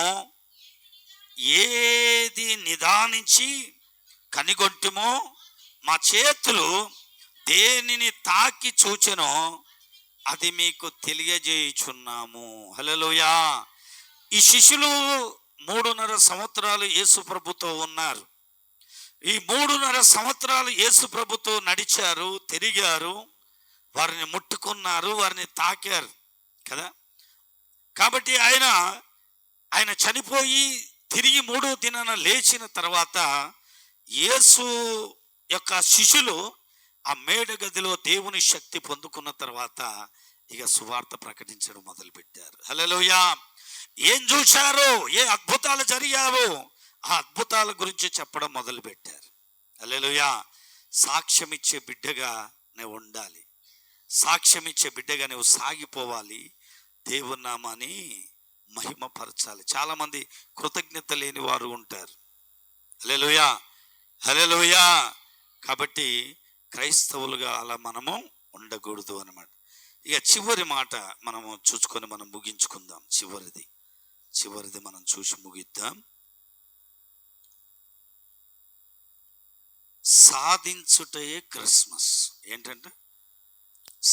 ఏది నిదానించి కనిగొంటిమో, మా చేతులు దేనిని తాకి చూచెనో అది మీకు తెలియజేయుచున్నాము. హల్లెలూయా. ఈ శిష్యులు 3.5 సంవత్సరాలు యేసు ప్రభుతో ఉన్నారు. ఈ 3.5 సంవత్సరాలు యేసు ప్రభుతో నడిచారు, తిరిగారు, వారిని ముట్టుకున్నారు, వారిని తాకారు కదా. కాబట్టి ఆయన చనిపోయి తిరిగి 3వ దినాన లేచిన తర్వాత యేసు యొక్క శిష్యులు ఆ మేడ గదిలో దేవుని శక్తి పొందుకున్న తర్వాత ఇక సువార్త ప్రకటించడం మొదలుపెట్టారు. హల్లెలూయా. ఏం చూశారో, ఏ అద్భుతాలు జరిగావో ఆ అద్భుతాల గురించి చెప్పడం మొదలుపెట్టారు. హల్లెలూయా. సాక్ష్యం ఇచ్చే బిడ్డగా నువ్వు ఉండాలి, సాక్ష్యం ఇచ్చే బిడ్డగా నువ్వు సాగిపోవాలి, దేవుని నామాన్ని మహిమపరచాలి. చాలామంది కృతజ్ఞత లేని వారు ఉంటారు. హల్లెలూయా, హల్లెలూయా. కాబట్టి క్రైస్తవులుగా అలా మనము ఉండకూడదు అన్నమాట. ఇక చివరి మాట మనము చూసుకొని మనం ముగించుకుందాం. చివరిది మనం చూసి ముగిద్దాం. సాధించుటయే క్రిస్మస్. ఏంటంటే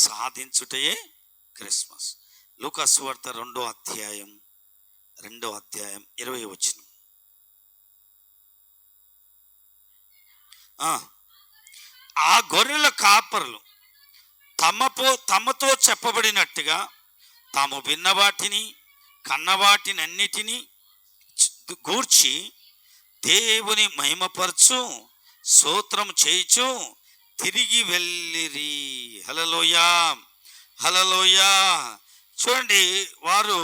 సాధించుటయే క్రిస్మస్. లూకా సువార్త 2వ అధ్యాయం 20వ వచనం. ఆ గొర్రెల కాపరులు తమతో చెప్పబడినట్టుగా తాము విన్నవాటిని కన్నవాటిని అన్నిటినీ గూర్చి దేవుని మహిమపరచు స్తోత్రం చేయుచు తిరిగి వెళ్ళిరి. హల్లెలూయా, హల్లెలూయా. చూడండి, వారు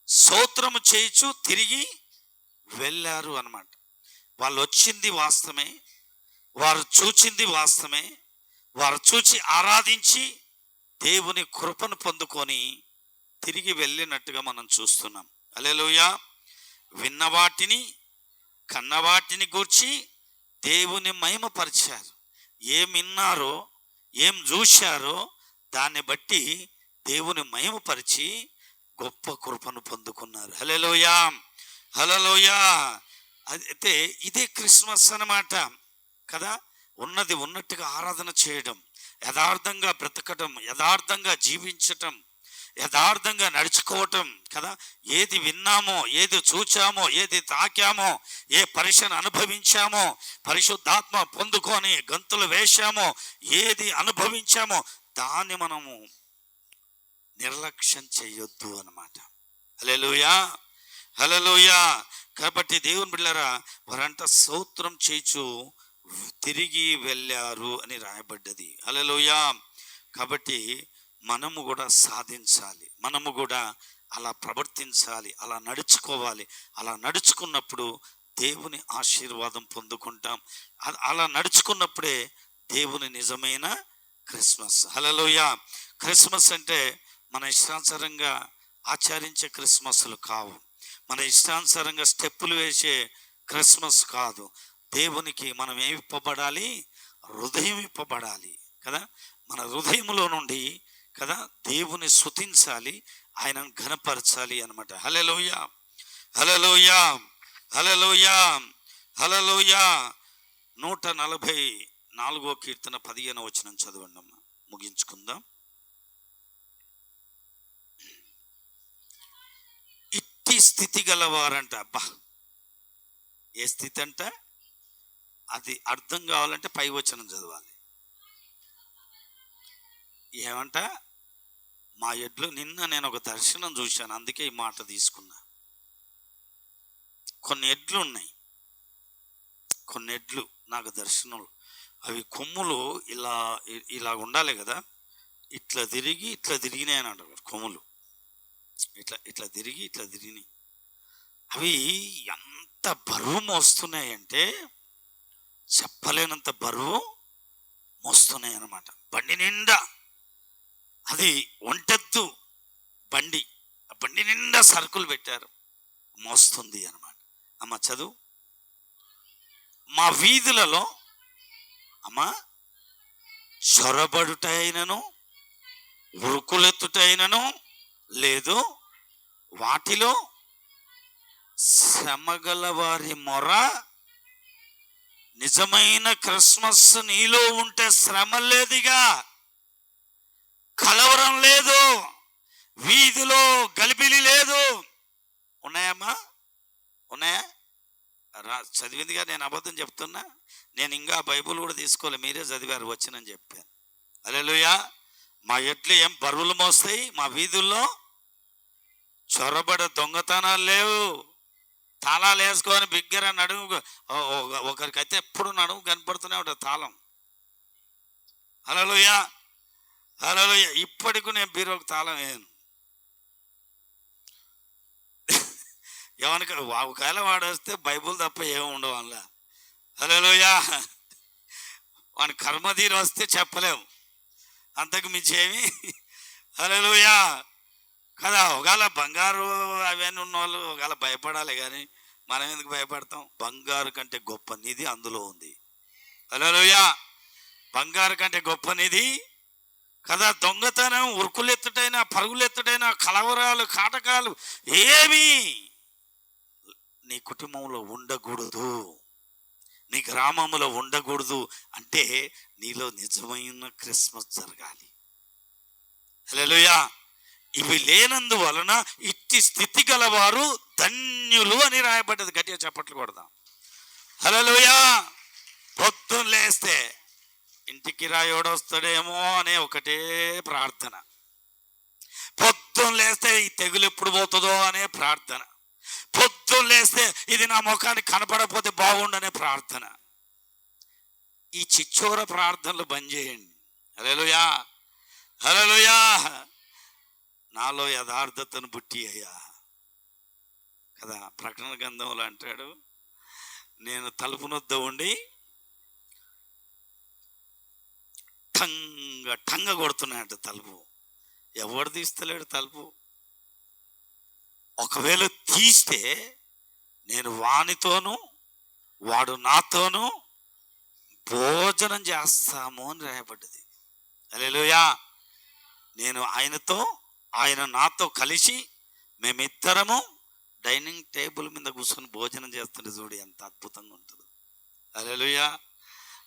స్తోత్రము చేయుచు తిరిగి వెళ్ళారు అన్నమాట. వాళ్ళు వచ్చింది వాస్తవమే, వారు చూచింది వాస్తవమే, వారు చూచి ఆరాధించి దేవుని కృపను పొందుకొని తిరిగి వెళ్ళినట్టుగా మనం చూస్తున్నాం. హల్లెలూయా. విన్నవాటిని కన్నవాటిని గూర్చి దేవుని మహిమపరిచారు. ఏం విన్నారో, ఏం చూశారో దాన్ని బట్టి దేవుని మహిమపరిచి గొప్ప కృపను పొందుకున్నారు. హల్లెలూయా, హల్లెలూయా. అయితే ఇదే క్రిస్మస్ అన్నమాట కదా. ఉన్నది ఉన్నట్టుగా ఆరాధన చేయడం, యథార్థంగా బ్రతకడం, యథార్థంగా జీవించటం, యథార్థంగా నడుచుకోవటం కదా. ఏది విన్నామో, ఏది చూచామో, ఏది తాకామో, ఏ పరీక్షను అనుభవించామో, పరిశుద్ధాత్మ పొందుకొని గంతులు వేశామో, ఏది అనుభవించామో దాన్ని మనము నిర్లక్ష్యం చేయొద్దు అన్నమాట. హల్లెలూయా, హల్లెలూయా. కాబట్టి దేవుని బిడ్డలారా, వారంట స్తోత్రం చేయుచు తిరిగి వెళ్ళారు అని రాయబడ్డది. హల్లెలూయా. కాబట్టి మనము కూడా సాధించాలి, మనము కూడా అలా ప్రవర్తించాలి, అలా నడుచుకోవాలి. అలా నడుచుకున్నప్పుడు దేవుని ఆశీర్వాదం పొందుకుంటాం. అలా నడుచుకున్నప్పుడే దేవుని నిజమైన క్రిస్మస్. హల్లెలూయా. క్రిస్మస్ అంటే మన ఇష్టానుసారంగా ఆచరించే క్రిస్మస్లు కావు, మన ఇష్టానుసారంగా స్టెప్పులు వేసే క్రిస్మస్ కాదు. దేవునికి మనం ఏమి ఇప్పబడాలి? హృదయం ఇప్పబడాలి కదా. మన హృదయంలో నుండి కదా దేవుని స్తుతించాలి, ఆయనను ఘనపరచాలి అన్నమాట. హల్లెలూయా, హల్లెలూయా, హల్లెలూయా, హల్లెలూయా. 144వ కీర్తన 15వ వచనం చదవండి అమ్మా, ముగించుకుందాం. ఇట్టి స్థితి గలవారంట. అబ్బా, ఏ స్థితి అంట? అది అర్థం కావాలంటే పై వచనం చదవాలి. ఏమంట? మా ఎడ్లు నిన్న నేను ఒక దర్శనం చూశాను, అందుకే ఈ మాట తీసుకున్నా. కొన్ని ఎడ్లు ఉన్నాయి, కొన్ని ఎడ్లు నాకు దర్శనం. అవి కొమ్ములు ఇలా ఉండాలి కదా, ఇట్లా తిరిగినాయి అని అంటారు. కొమ్ములు ఇట్లా తిరిగినాయి. అవి ఎంత బరువు మోస్తున్నాయంటే చెప్పలేనంత బరువు మోస్తున్నాయి అన్నమాట. బండి నిండా, అది ఒంటెత్తు బండి, ఆ బండి నిండా సరుకులు పెట్టారు, మోస్తుంది అన్నమాట. అమ్మ చదువు. మా వీధులలో అమ్మ చొరబడుటైనను ఉరుకులెత్తుటైనను లేదు, వాటిలో శ్రమగల వారి మొర. నిజమైన క్రిస్మస్ నీలో ఉంటే శ్రమ లేదుగా, కలవరం లేదు, వీధిలో గలిబిలి లేదు. ఉన్నాయమ్మా? ఉన్నాయా? చదివిందిగా, నేను అబద్ధం చెప్తున్నా? నేను ఇంకా బైబుల్ కూడా తీసుకోలే, మీరే చదివారు, వచ్చినని చెప్పాను. హల్లెలూయా. మా ఎడ్లు ఏం బరువులు మోస్తాయి, మా వీధుల్లో చొరబడ దొంగతనాలు లేవు. తాళాలు వేసుకొని బిగ్గర నడుము, ఒకరికైతే ఎప్పుడు నడుము కనపడుతూనే ఉంటుంది తాళం. హల్లెలూయా, హల్లెలూయా. ఇప్పటికి నేను బీరోకి తాళం వేయను. ఎవరికి ఒకవేళ వాడు వస్తే బైబుల్ తప్ప ఏమి ఉండవు అందులో. హల్లెలూయా. వాని కర్మధీరు వస్తే చెప్పలేము, అంతకు మించి ఏమి. హల్లెలూయా కదా. ఒకవేళ బంగారు అవన్నీ ఉన్న వాళ్ళు ఒకవేళ భయపడాలి, కానీ మనం ఎందుకు భయపడతాం? బంగారు కంటే గొప్ప నిధి అందులో ఉంది. హల్లెలూయా. బంగారు కంటే గొప్ప నిధి కదా. దొంగతనం, ఉరుకులెత్తుటైనా, పరుగులెత్తుటైనా, కలవరాలు, కాటకాలు ఏమీ నీ కుటుంబంలో ఉండకూడదు, నీ గ్రామంలో ఉండకూడదు. అంటే నీలో నిజమైన క్రిస్మస్ జరగాలి. హల్లెలూయా. ఇవి లేనందువలన ఇట్టి స్థితి గలవారు ధన్యులు అని రాయబడ్డది. గట్టిగా చప్పట్లు కొడదాం. హల్లెలూయా. పొద్దున్న లేస్తే ఇంటికి రాయోడొస్తాడేమో అనే ఒకటే ప్రార్థన, పొద్దున్న లేస్తే ఈ తెగులు ఎప్పుడు పోతుందో అనే ప్రార్థన, పొద్దున్న లేస్తే ఇది నా ముఖానికి కనపడకపోతే బాగుండనే ప్రార్థన. ఈ చిచ్చోర ప్రార్థనలు బంద్ చేయండి. హల్లెలూయా, హల్లెలూయా. నాలో యథార్థతను బుట్టి అయ్యా కదా. ప్రకటన గ్రంథంలో అంటాడు, నేను తలుపు నొద్ద ఉండి టంగ కొడుతున్నాడు తలుపు. ఎవడు తీస్తలేడు తలుపు. ఒకవేళ తీస్తే నేను వానితోనూ వాడు నాతోనూ భోజనం చేస్తాము అని రాయబడ్డది. హల్లెలూయా. నేను ఆయనతో, ఆయన నాతో కలిసి మేమిద్దరము డైనింగ్ టేబుల్ మీద కూర్చొని భోజనం చేస్తుంటే చూడు ఎంత అద్భుతంగా ఉంటుందో. హల్లెలూయా.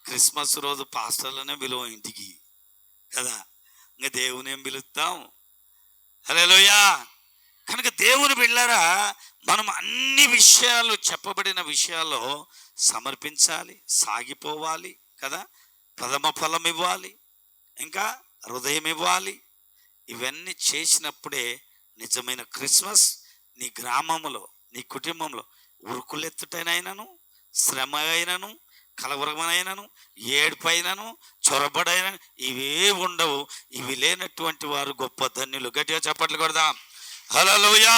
క్రిస్మస్ రోజు పాస్టర్లనే పిలువం ఇంటికి కదా, ఇంకా దేవుని ఏం పిలుస్తాం. హల్లెలూయా. కనుక దేవుని బిడ్డలారా, మనం అన్ని విషయాలు, చెప్పబడిన విషయాల్లో సమర్పించాలి, సాగిపోవాలి కదా. ప్రథమ ఫలం ఇవ్వాలి, ఇంకా హృదయం ఇవ్వాలి. ఇవన్నీ చేసినప్పుడే నిజమైన క్రిస్మస్ నీ గ్రామంలో, నీ కుటుంబంలో ఉరుకులెత్తుటైనను, శ్రమ అయినను, కలవరమైనను, ఏడుపైనను, చొరబడైన ఇవే ఉండవు. ఇవి లేనటువంటి వారు గొప్ప ధన్యులు. గట్టిగా చప్పట్లు కొడదాం. హల్లెలూయా.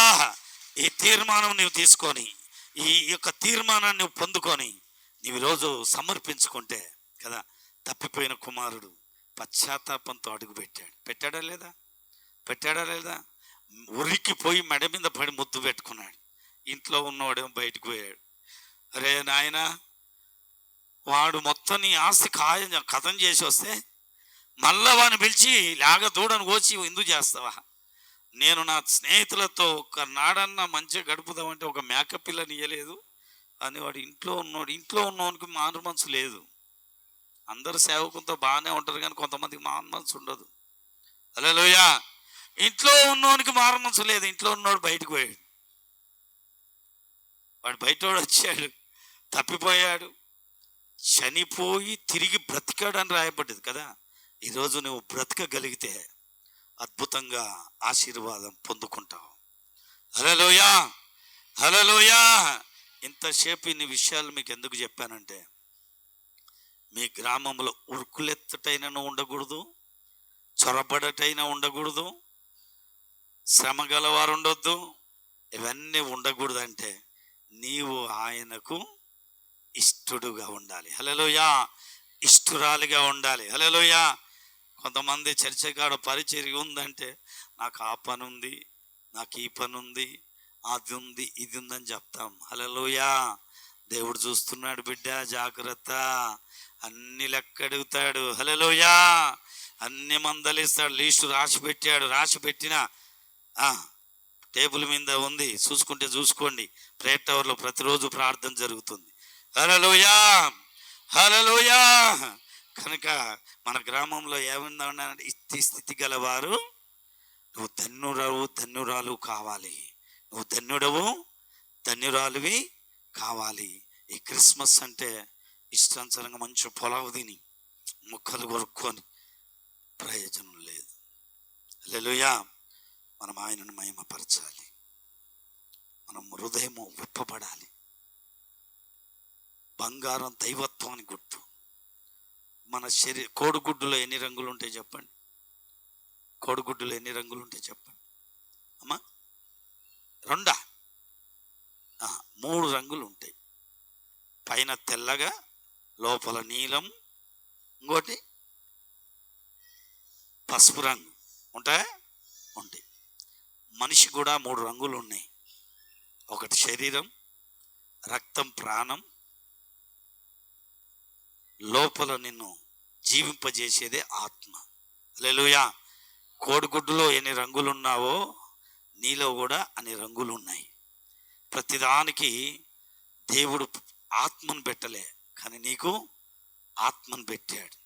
ఈ తీర్మానం నీవు తీసుకొని, ఈ యొక్క తీర్మానాన్ని నువ్వు పొందుకొని నీవు ఈరోజు సమర్పించుకుంటే కదా, తప్పిపోయిన కుమారుడు పశ్చాత్తాపంతో అడుగు పెట్టాడా లేదా? ఉరికిపోయి మెడ మీద పడి ముద్దు పెట్టుకున్నాడు. ఇంట్లో ఉన్నవాడేమో బయటకు పోయాడు. అరే నాయన, వాడు మొత్తం నీ ఆస్తి కథం చేసి వస్తే మళ్ళా వాడిని పిలిచి లాగ దూడను కోసి ఎందుకు చేస్తావా? నేను నా స్నేహితులతో ఒక నాడన్నా మంచిగా గడుపుదామంటే ఒక మేక పిల్లని ఇయ్యలేదు అని వాడు ఇంట్లో ఉన్నవానికి మారు మనసు లేదు. అందరు సేవకులతో బాగానే ఉంటారు కానీ కొంతమందికి మారు మనసు ఉండదు. హల్లెలూయా. ఇంట్లో ఉన్నవానికి మారు మనసు లేదు. ఇంట్లో ఉన్నవాడు బయటకు పోయాడు. వాడు బయటోడు వచ్చాడు, తప్పిపోయాడు, చనిపోయి తిరిగి బ్రతికాడు అని రాయబడ్డది కదా. ఈరోజు నువ్వు బ్రతకగలిగితే అద్భుతంగా ఆశీర్వాదం పొందుకుంటావు. హల్లెలూయా, హల్లెలూయా. ఇంతసేపు ఇన్ని విషయాలు మీకు ఎందుకు చెప్పానంటే, మీ గ్రామంలో ఉరుకులెత్తటైనా ఉండకూడదు, చొరబడటైనా ఉండకూడదు, శ్రమ గలవారు ఉండొద్దు, ఇవన్నీ ఉండకూడదంటే నీవు ఆయనకు ఇష్టడుగా ఉండాలి. హల్లెలూయా. ఇష్టురాలిగా ఉండాలి. హల్లెలూయా. కొంతమంది చర్చకాడ పరిచర్య ఉందంటే నాకు ఆ పని ఉంది, నాకు ఈ పని ఉంది, అది ఉంది, ఇది ఉందని చెప్తాం. హల్లెలూయా. దేవుడు చూస్తున్నాడు బిడ్డ, జాగ్రత్త. అన్ని లెక్క అడుగుతాడు. హల్లెలూయా. అన్ని మందలిస్తాడు. లీస్టు రాసి పెట్టిన టేబుల్ మీద ఉంది, చూసుకోండి. ప్రేయర్ టవర్లో ప్రతిరోజు ప్రార్థన జరుగుతుంది. హల్లెలూయా, హల్లెలూయా. కనుక మన గ్రామంలో ఏమన్నా ఇట్టి స్థితి గలవారు, నువ్వు ధన్యురాలు కావాలి. నువ్వు ధన్యురాలువి కావాలి. ఈ క్రిస్మస్ అంటే ఇష్టానుసారంగా మంచి పొలావు తిని ముక్కలు కొరుక్కొని ప్రయోజనం లేదు. హల్లెలూయా. మనం ఆయనను మహిమపరచాలి. మనం హృదయము విప్పబడాలి. బంగారం దైవత్వానికి గుర్తు. మన కోడిగుడ్డులో ఎన్ని రంగులు ఉంటాయి చెప్పండి? కోడిగుడ్డులో ఎన్ని రంగులు ఉంటాయి చెప్పండి అమ్మా? 2 3 రంగులు ఉంటాయి. పైన తెల్లగా, లోపల నీలం, ఇంకోటి పసుపు రంగు ఉంటాయి. మనిషి కూడా 3 రంగులు ఉన్నాయి. ఒకటి శరీరం, రక్తం, ప్రాణం, లోపల నిన్ను జీవింపజేసేదే ఆత్మ. హల్లెలూయా. కోడిగుడ్డులో ఎన్ని రంగులు ఉన్నావో నీలో కూడా అన్ని రంగులు ఉన్నాయి. ప్రతిదానికి దేవుడు ఆత్మను పెట్టలే, కానీ నీకు ఆత్మను పెట్టాడు.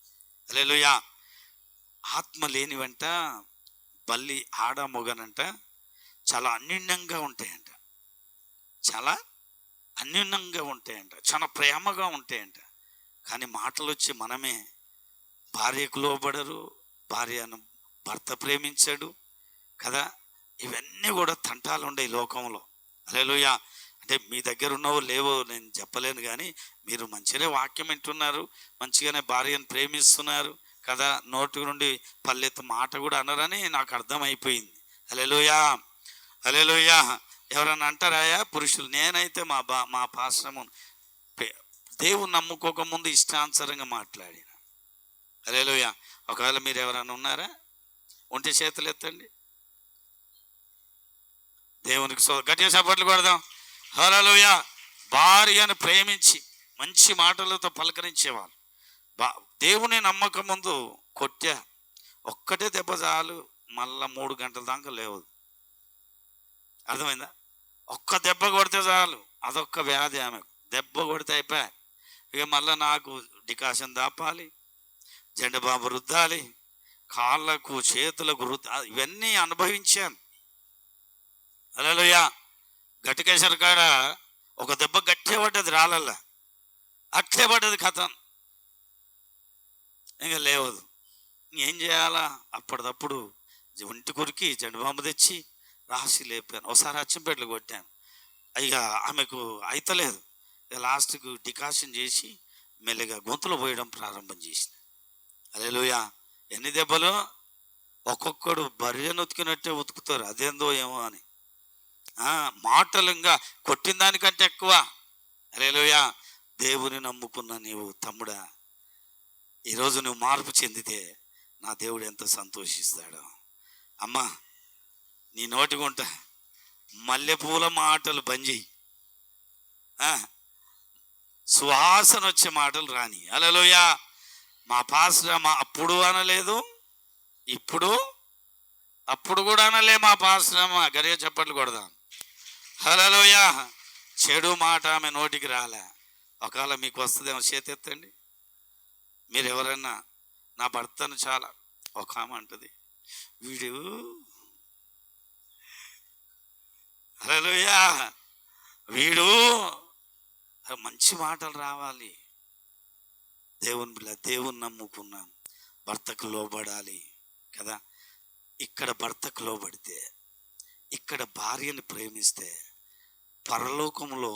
హల్లెలూయా. ఆత్మ లేనివంట బల్లి ఆడ మొగనంట చాలా అన్యోన్యంగా ఉంటాయంట, చాలా ప్రేమగా ఉంటాయంట. కానీ మాటలు వచ్చి మనమే భార్యకు లోబడరు, భార్యను భర్త ప్రేమించాడు కదా. ఇవన్నీ కూడా తంటాలు ఉండే ఈ లోకంలో. హల్లెలూయా. అంటే మీ దగ్గర ఉన్నవో లేవో నేను చెప్పలేను, కానీ మీరు మంచిగానే వాక్యం వింటున్నారు, మంచిగానే భార్యను ప్రేమిస్తున్నారు కదా. నోటి నుండి పల్లెత్తు మాట కూడా అనరని నాకు అర్థమైపోయింది. హల్లెలూయా, హల్లెలూయా. ఎవరన్నా అంటారాయా పురుషులు? నేనైతే మా పాశ్రమం దేవుని నమ్ముకోక ముందు ఇష్టానుసారంగా మాట్లాడిన. హల్లెలూయా. ఒకవేళ మీరు ఎవరైనా ఉన్నారా? ఉంటే చేతులు ఎత్తండి. దేవునికి గట్టిగా చప్పట్లు కొడదాం. హల్లెలూయా. భార్యను ప్రేమించి మంచి మాటలతో పలకరించేవాళ్ళు. దేవుని నమ్మకం ముందు కొట్టా, ఒక్కటే దెబ్బ చాలు, మళ్ళా 3 గంటల దాకా లేవదు. అర్థమైందా? ఒక్క దెబ్బ కొడితే చాలు, అదొక్క వ్యాధి ఆమెకు. దెబ్బ కొడితే అయిపోయా. ఇక మళ్ళీ నాకు డికాషన్ దాపాలి, జెండబాబు రుద్దాలి, కాళ్ళకు చేతులకు ఇవన్నీ అనుభవించాను. హల్లెలూయా. గట్టికేసరి కాడ ఒక దెబ్బ గట్టే పడ్డది, రాళ్ళల్లా అట్లే పడ్డది, కథం ఇంకా లేవదు. ఏం చేయాలా? అప్పటిదప్పుడు ఒంటి కొరికి జెండబాంబు తెచ్చి రాసి లేపాను. ఒకసారి అచ్చంపేటలు కొట్టాను. ఇక ఆమెకు అయితలేదు. ఇక లాస్ట్కు డికాషన్ చేసి మెల్లగా గొంతులో పోయడం ప్రారంభం చేసిన. హల్లెలూయా. ఎన్ని దెబ్బలు? ఒక్కొక్కడు బర్రెను ఉతికినట్టే ఉతుకుతారు, అదేందో ఏమో అని. మాటలు ఇంకా కొట్టిన దానికంటే ఎక్కువ. హల్లెలూయా. దేవుని నమ్ముకున్న నీవు తమ్ముడా, ఈరోజు నువ్వు మార్పు చెందితే నా దేవుడు ఎంత సంతోషిస్తాడో. అమ్మా, నీ నోటిగుంట మల్లెపూల మాటలు బంద్ చెయ్యి, సువాసన వచ్చే మాటలు రాని. హల్లెలూయా. మా పాస్టర్ అప్పుడు అనలేదు, ఇప్పుడు అప్పుడు కూడా అనలే మా పాస్టర్ అమ్మ. గట్టిగా చప్పట్లు కొడదాం. హల్లెలూయా. చెడు మాట ఆమె నోటికి రాలే. ఒకవేళ మీకు వస్తుందేమో చేతెత్తండి. మీరు ఎవరన్నా నా భర్తను చాలా, ఒక ఆమె అంటది, వీడు, హల్లెలూయా, వీడు, మంచి మాటలు రావాలి. దేవుని నమ్ముకున్నాం, భర్తకు లోబడాలి కదా. ఇక్కడ భర్తకు లోబడితే, ఇక్కడ భార్యను ప్రేమిస్తే, పరలోకంలో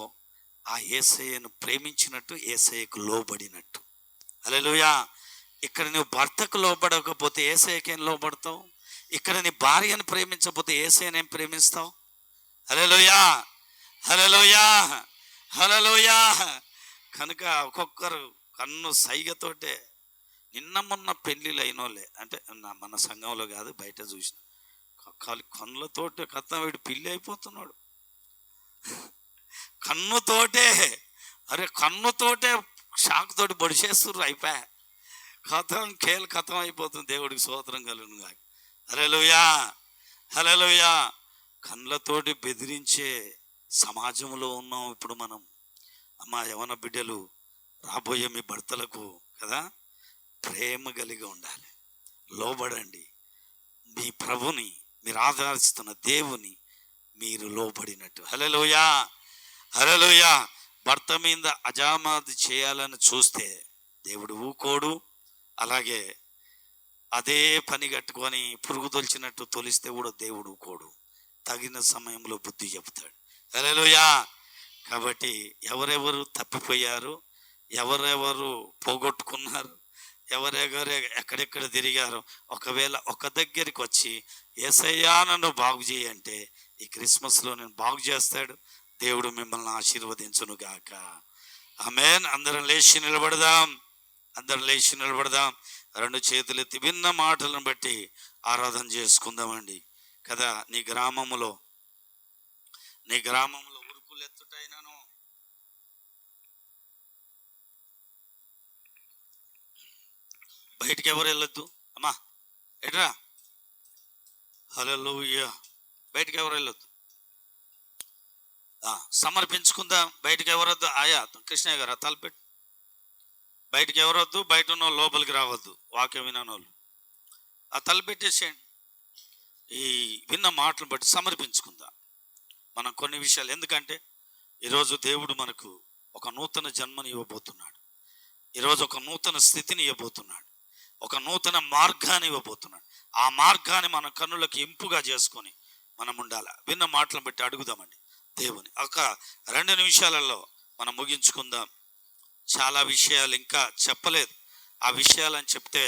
ఆ యేసయ్యను ప్రేమించినట్టు, యేసయ్యకు లోబడినట్టు. హల్లెలూయా. ఇక్కడ నువ్వు భర్తకు లోబడకపోతే యేసయ్యకేం లోబడతావు? ఇక్కడ నీ భార్యను ప్రేమించకపోతే యేసయ్యనేం ప్రేమిస్తావు? హల్లెలూయా. హల్లెలూయా. హల్లెలూయా. కనుక ఒక్కొక్కరు కన్ను సైగతోటే, నిన్న మొన్న పెళ్ళిళ్ళు అయినోళ్ళే, అంటే మన సంఘంలో కాదు, బయట చూసిన కన్నులతోటే కథ వీడు పిల్లి అయిపోతున్నాడు. కన్నుతోటే, కన్నుతోటే షాక్ తోటి బొడిచేస్తుర్రు, అయిపోయా కథం, కథం అయిపోతుంది. దేవుడికి స్తోత్రం కలుగును గాక. హల్లెలూయా. హల్లెలూయా. కళ్ళతోటి బెదిరించే సమాజంలో ఉన్నాం ఇప్పుడు మనం. అమ్మా, యవన బిడ్డలు, రాబోయే మీ భర్తలకు కదా ప్రేమ కలిగి ఉండాలి, లోబడండి. మీ ప్రభుని, మీరు ఆరాధిస్తున్న దేవుని మీరు లోబడినట్టు. హల్లెలూయా. హల్లెలూయా. భర్త మీద అజామాది చేయాలని చూస్తే దేవుడు ఊకోడు. అలాగే అదే పని కట్టుకొని పురుగు తొలిచినట్టు తొలిస్తే కూడా దేవుడు ఊకోడు. తగిన సమయంలో బుద్ధి చెప్తాడు. హల్లెలూయా. కాబట్టి ఎవరెవరు తప్పిపోయారు, ఎవరెవరు పోగొట్టుకున్నారు, ఎవరెవరు ఎక్కడెక్కడ తిరిగారు, ఒకవేళ ఒక దగ్గరికి వచ్చి యేసయ్యా నన్ను బాగు చేయంటే ఈ క్రిస్మస్లో నేను బాగు చేస్తాడు. దేవుడు మిమ్మల్ని ఆశీర్వదించును గాక. ఆమేన్. అందరం లేచి నిలబడదాం. అందరం లేచి నిలబడదాం. రెండు చేతులు ఎత్తి విన్న మాటలను బట్టి ఆరాధన చేసుకుందామండి కదా. నీ గ్రామములో ఉరుకులు ఎత్తుటైనను, బయటికి ఎవరు వెళ్ళొద్దు. అమ్మా ఎట్రా. హల్లెలూయా. బయటికి ఎవరు వెళ్ళొద్దు. సమర్పించుకుందాం. బయటికి ఎవరొద్దు. ఆయా కృష్ణయ్య గారు తలపెట్టు. బయటికి ఎవరొద్దు. బయట ఉన్న లోపలికి రావద్దు. వాక్యం వినోళ్ళు ఆ తలపెట్టేసేయండి. ఈ విన్న మాటలు బట్టి సమర్పించుకుందాం మనం కొన్ని విషయాలు. ఎందుకంటే ఈరోజు దేవుడు మనకు ఒక నూతన జన్మని ఇవ్వబోతున్నాడు. ఈరోజు ఒక నూతన స్థితిని ఇవ్వబోతున్నాడు. ఒక నూతన మార్గాన్ని ఇవ్వబోతున్నాడు. ఆ మార్గాన్ని మన కన్నులకు ఇంపుగా చేసుకొని మనం ఉండాలి. విన్న మాటలను బట్టి అడుగుదామండి దేవుని. ఒక 2 నిమిషాలలో మనం ముగించుకుందాం. చాలా విషయాలు ఇంకా చెప్పలేదు. ఆ విషయాలని చెప్తే